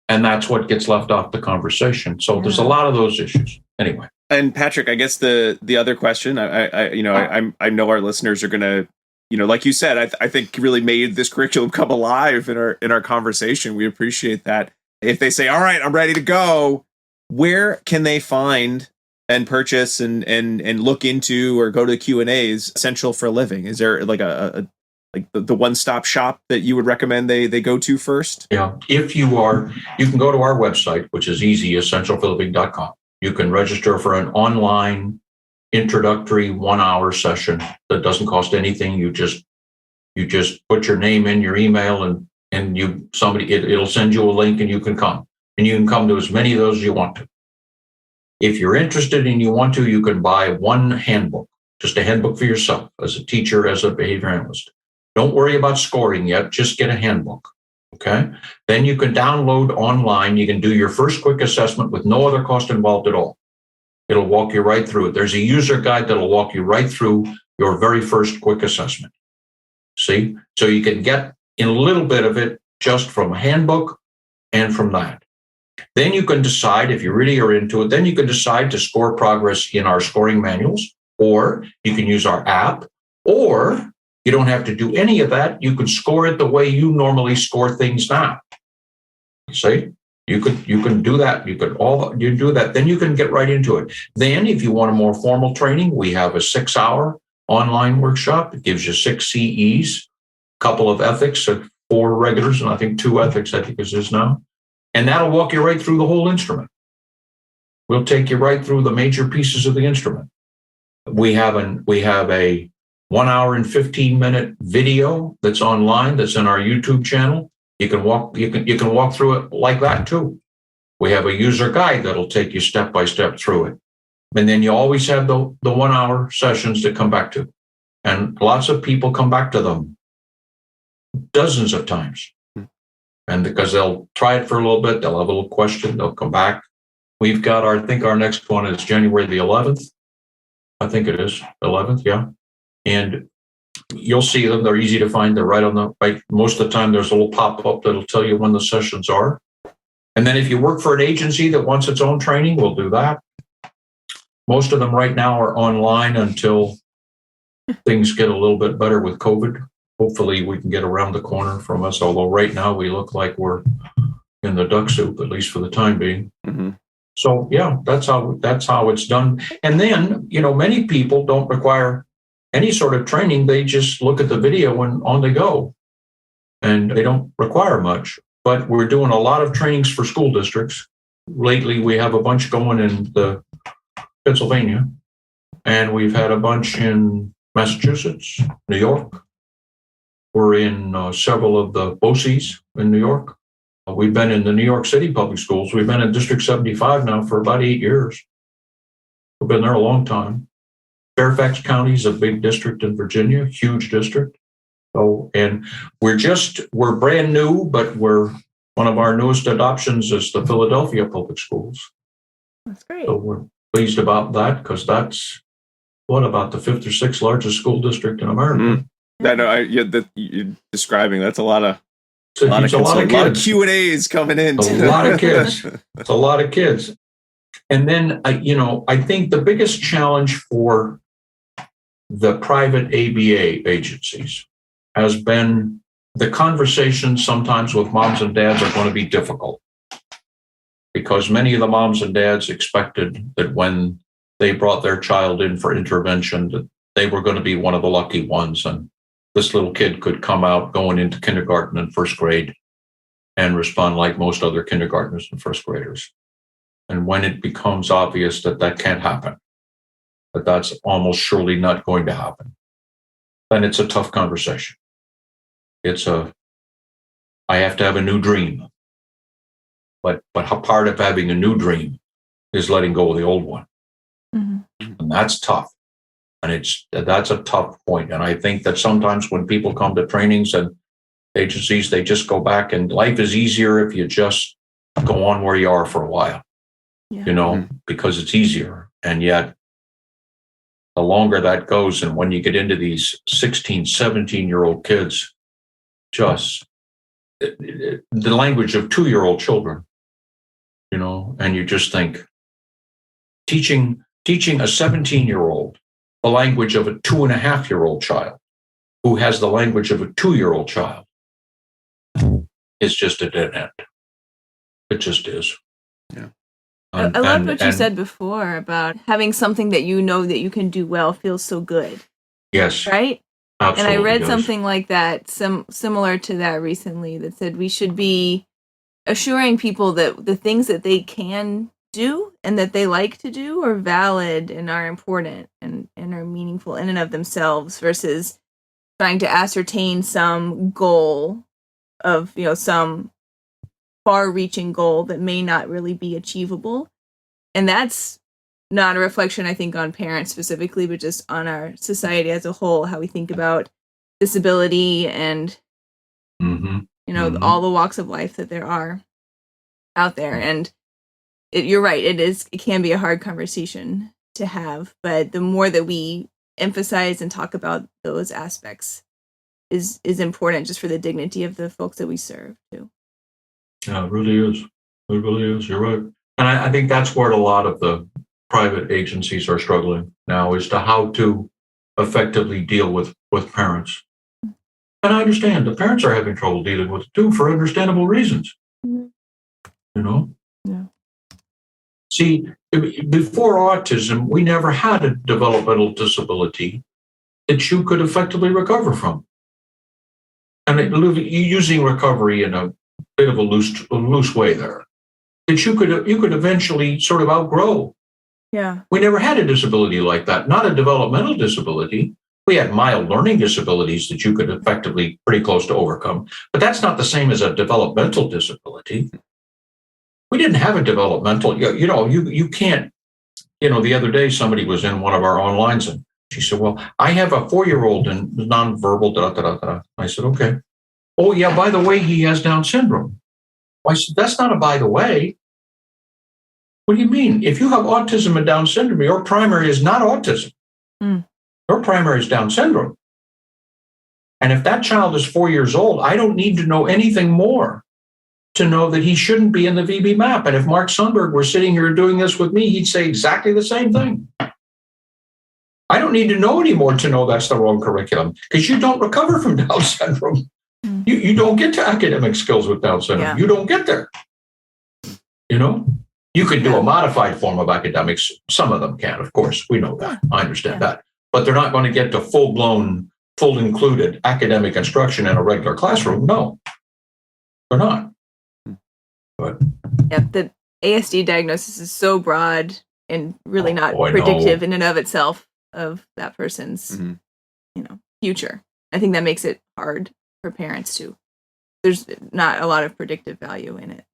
that's what gets left off the conversation. So there's a lot of those issues. Anyway. And Patrick, I guess the other question, I know our listeners are going to, like you said, I think really made this curriculum come alive in our conversation. We appreciate that. If they say, all right, I'm ready to go, where can they find and purchase and look into or go to the Q&As Essential for a Living? Is there like the one-stop shop that you would recommend they go to first? Yeah, you can go to our website, which is easy, essentialforliving.com. You can register for an online introductory 1-hour session that doesn't cost anything. You just put your name in, your email, and it'll send you a link and you can come. And you can come to as many of those as you want to. If you're interested and you want to, you can buy one handbook, just a handbook for yourself as a teacher, as a behavior analyst. Don't worry about scoring yet, just get a handbook, okay? Then you can download online. You can do your first quick assessment with no other cost involved at all. It'll walk you right through it. There's a user guide that'll walk you right through your very first quick assessment. See? So you can get in a little bit of it just from a handbook and from that. Then you can decide, if you really are into it, then you can decide to score progress in our scoring manuals, or you can use our app, or you don't have to do any of that. You can score it the way you normally score things now. See? You can do that. You do that. Then you can get right into it. Then if you want a more formal training, we have a 6-hour online workshop. It gives you 6 CEs, a couple of ethics, 4 regulars, and I think 2 ethics, I think it is now. And that'll walk you right through the whole instrument. We'll take you right through the major pieces of the instrument. We have a 1 hour and 15-minute video that's online, that's in our YouTube channel. You can walk through it like that too. We have a user guide that'll take you step by step through it. And then you always have the 1 hour sessions to come back to. And lots of people come back to them dozens of times. And because they'll try it for a little bit, they'll have a little question, they'll come back. We've got I think our next one is January the 11th. I think it is 11th, yeah. And you'll see them. They're easy to find. They're right on the right. Most of the time, there's a little pop-up that'll tell you when the sessions are. And then if you work for an agency that wants its own training, we'll do that. Most of them right now are online until things get a little bit better with COVID. Hopefully we can get around the corner from us, although right now we look like we're in the duck soup, at least for the time being. Mm-hmm. So yeah, that's how it's done. And then, many people don't require any sort of training. They just look at the video and on they go. And they don't require much. But we're doing a lot of trainings for school districts. Lately, we have a bunch going in the Pennsylvania, and we've had a bunch in Massachusetts, New York. We're in several of the BOCES in New York. We've been in the New York City public schools. We've been in District 75 now for about 8 years. We've been there a long time. Fairfax County is a big district in Virginia, huge district. So, and we're brand new, but one of our newest adoptions is the Philadelphia public schools. That's great. So we're pleased about that, because that's about the 5th or 6th largest school district in America. Mm-hmm. That you're describing, that's a lot of Q&As coming in. A lot of kids. It's a lot of kids. And then, I think the biggest challenge for the private ABA agencies has been the conversations sometimes with moms and dads are going to be difficult, because many of the moms and dads expected that when they brought their child in for intervention, that they were going to be one of the lucky ones. And this little kid could come out going into kindergarten and first grade and respond like most other kindergartners and first graders. And when it becomes obvious that that can't happen, that that's almost surely not going to happen, then it's a tough conversation. I have to have a new dream. But part of having a new dream is letting go of the old one. Mm-hmm. And that's tough. And that's a tough point. And I think that sometimes when people come to trainings and agencies, they just go back, and life is easier if you just go on where you are for a while, because it's easier. And yet, the longer that goes, and when you get into these 16, 17-year-old kids, just the language of 2-year-old children, and you just think, teaching a 17-year-old the language of a 2.5-year-old child who has the language of a 2-year-old child is just a dead end. It just is. Yeah. I love what you said before about having something that that you can do well feels so good. Yes. Right? Absolutely. And I read something like that, similar to that recently, that said we should be assuring people that the things that they can do and that they like to do are valid and are important and are meaningful in and of themselves, versus trying to ascertain some goal of, some far-reaching goal that may not really be achievable. And that's not a reflection, I think, on parents specifically, but just on our society as a whole, how we think about disability and, all the walks of life that there are out there. And you're right, it can be a hard conversation to have, but the more that we emphasize and talk about those aspects is important just for the dignity of the folks that we serve too. Yeah, it really is. It really is. You're right. And I think that's where a lot of the private agencies are struggling now, as to how to effectively deal with parents. And I understand the parents are having trouble dealing with it too, for understandable reasons. You know? Yeah. See, before autism, we never had a developmental disability that you could effectively recover from. And using recovery in a bit of a loose way there, that you could eventually sort of outgrow. Yeah. We never had a disability like that, not a developmental disability. We had mild learning disabilities that you could effectively pretty close to overcome, but that's not the same as a developmental disability. We didn't have a developmental, you can't, the other day somebody was in one of our onlines and she said, well, I have a 4-year-old and nonverbal, I said, okay. Oh yeah, by the way, he has Down syndrome. I said, that's not a by the way. What do you mean? If you have autism and Down syndrome, your primary is not autism. Your primary is Down syndrome. And if that child is 4 years old, I don't need to know anything more to know that he shouldn't be in the VB map. And if Mark Sundberg were sitting here doing this with me, he'd say exactly the same thing. I don't need to know anymore to know that's the wrong curriculum, because you don't recover from Down syndrome. You don't get to academic skills with Down syndrome. Yeah. You don't get there. You can do a modified form of academics. Some of them can, of course. We know that. I understand that. But they're not going to get to full-blown, full included academic instruction in a regular classroom. No, they're not. But the ASD diagnosis is so broad and really not predictive in and of itself of that person's, future. I think that makes it hard for parents too. There's not a lot of predictive value in it.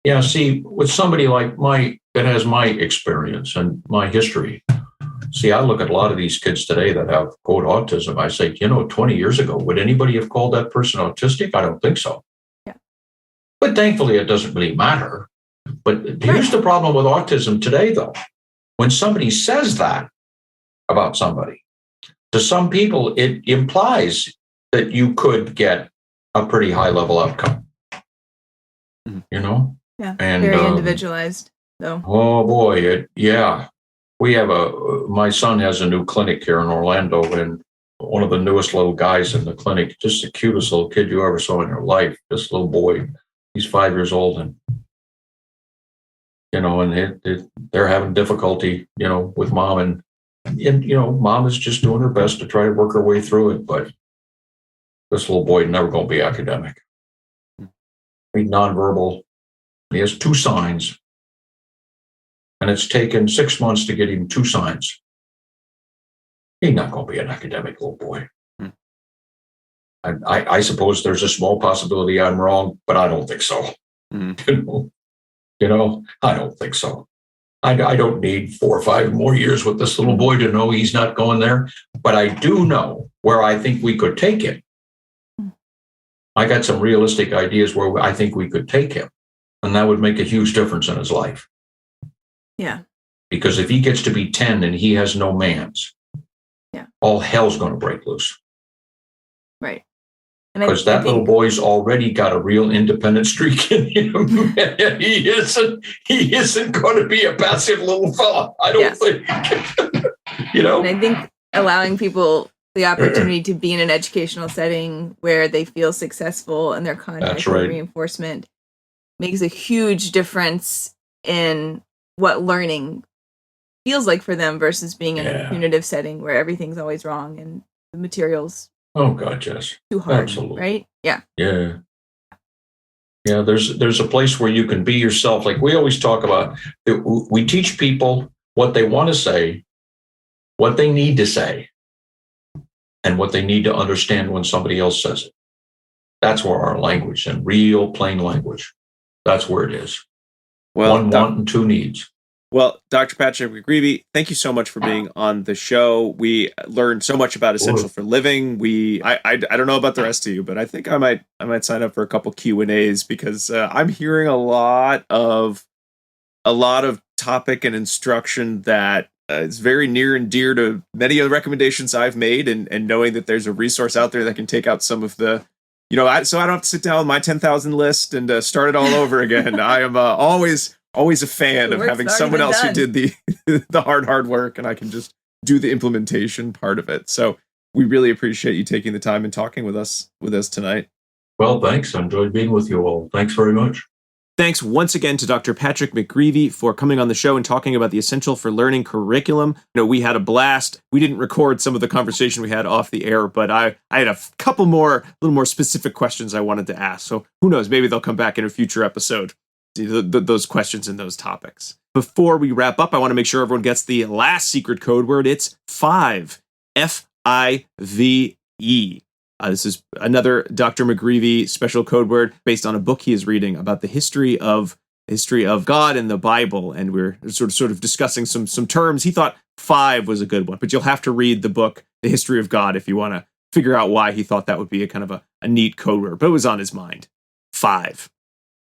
Yeah, see, with somebody like that has my experience and my history. See, I look at a lot of these kids today that have, quote, autism. I say, 20 years ago, would anybody have called that person autistic? I don't think so. Yeah. But thankfully, it doesn't really matter. But here's the problem with autism today, though. When somebody says that about somebody, to some people, it implies that you could get a pretty high level outcome. Yeah, and very individualized, though. Oh boy, we have my son has a new clinic here in Orlando, and one of the newest little guys in the clinic, just the cutest little kid you ever saw in your life. This little boy, he's 5 years old, and they're having difficulty, with mom, and mom is just doing her best to try to work her way through it, but this little boy never going to be academic. He's nonverbal. He has 2 signs, and it's taken 6 months to get him 2 signs. He's not going to be an academic little boy. I suppose there's a small possibility I'm wrong, but I don't think so. I don't think so. I don't need 4 or 5 more years with this little boy to know he's not going there, but I do know where I think we could take him. I got some realistic ideas where I think we could take him, and that would make a huge difference in his life. Yeah. Because if he gets to be 10 and he has no mans, all hell's going to break loose. Right. Because that little boy's already got a real independent streak in him. he isn't going to be a passive little fella, I don't think. And I think allowing people the opportunity to be in an educational setting where they feel successful and their contact reinforcement makes a huge difference in what learning feels like for them versus being in a punitive setting where everything's always wrong and the materials too hard. Absolutely. Right? Yeah. Yeah. Yeah, there's a place where you can be yourself. Like we always talk about, we teach people what they want to say, what they need to say, and what they need to understand when somebody else says it. That's where our language, and real plain language, that's where it is. Well, 1 want and 2 needs. Well, Dr. Patrick McGreevy, thank you so much for being on the show. We learned so much about Essential for Living. I don't know about the rest of you, but I think I might sign up for a couple Q&As because I'm hearing a lot of topic and instruction that It's very near and dear to many of the recommendations I've made, and knowing that there's a resource out there that can take out some of the, so I don't have to sit down with my 10,000 list and start it all over again. I am always a fan of having someone else who did the hard work, and I can just do the implementation part of it. So we really appreciate you taking the time and talking with us tonight. Well, thanks. I enjoyed being with you all. Thanks very much. Thanks once again to Dr. Patrick McGreevy for coming on the show and talking about the Essential for Learning curriculum. We had a blast. We didn't record some of the conversation we had off the air, but I had a couple more, little more specific questions I wanted to ask. So who knows, maybe they'll come back in a future episode, those questions and those topics. Before we wrap up, I want to make sure everyone gets the last secret code word. It's 5, F-I-V-E. This is another Dr. McGreevy special code word based on a book he is reading about the history of God and the Bible, and we're sort of discussing some terms. He thought 5 was a good one, but you'll have to read the book, The History of God, if you want to figure out why he thought that would be a kind of a neat code word, but it was on his mind. 5.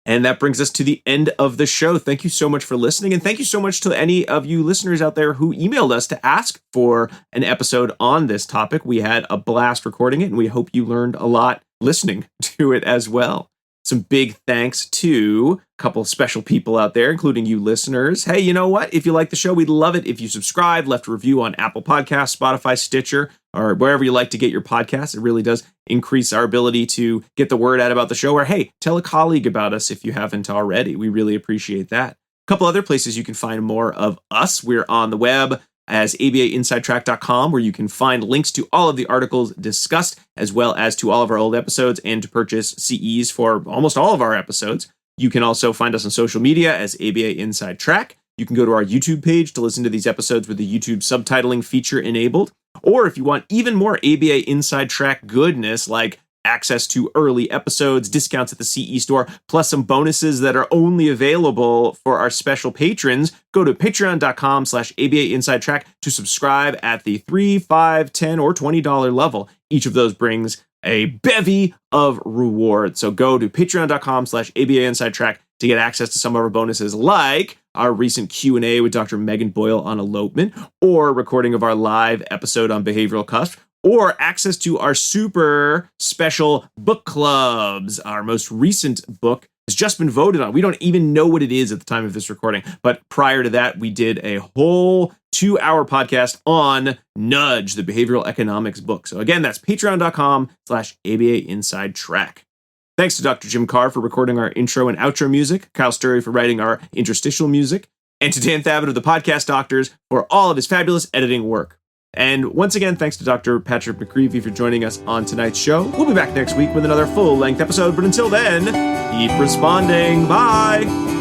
And that brings us to the end of the show. Thank you so much for listening. And thank you so much to any of you listeners out there who emailed us to ask for an episode on this topic. We had a blast recording it, and we hope you learned a lot listening to it as well. Some big thanks to a couple special people out there, including you listeners. Hey, you know what? If you like the show, we'd love it if you subscribe, left a review on Apple Podcasts, Spotify, Stitcher, or wherever you like to get your podcasts. It really does increase our ability to get the word out about the show. Or, hey, tell a colleague about us if you haven't already. We really appreciate that. A couple other places you can find more of us. We're on the web as abainsidetrack.com, where you can find links to all of the articles discussed, as well as to all of our old episodes and to purchase CEs for almost all of our episodes. You can also find us on social media as ABA Inside Track. You can go to our YouTube page to listen to these episodes with the YouTube subtitling feature enabled. Or if you want even more ABA Inside Track goodness, like access to early episodes, discounts at the CE store, plus some bonuses that are only available for our special patrons, go to patreon.com/ABA Inside Track to subscribe at the $3, $5, $10, or $20 level. Each of those brings a bevy of rewards. So go to patreon.com/ABA Inside Track to get access to some of our bonuses, like our recent Q&A with Dr. Megan Boyle on elopement, or recording of our live episode on behavioral cusp, or access to our super special book clubs. Our most recent book has just been voted on. We don't even know what it is at the time of this recording, but prior to that, we did a whole 2-hour podcast on Nudge, the behavioral economics book. So again, that's patreon.com/ABA Inside Track. Thanks to Dr. Jim Carr for recording our intro and outro music, Kyle Sturry for writing our interstitial music, and to Dan Thabit of the Podcast Doctors for all of his fabulous editing work. And once again, thanks to Dr. Patrick McGreevy for joining us on tonight's show. We'll be back next week with another full-length episode, but until then, keep responding. Bye!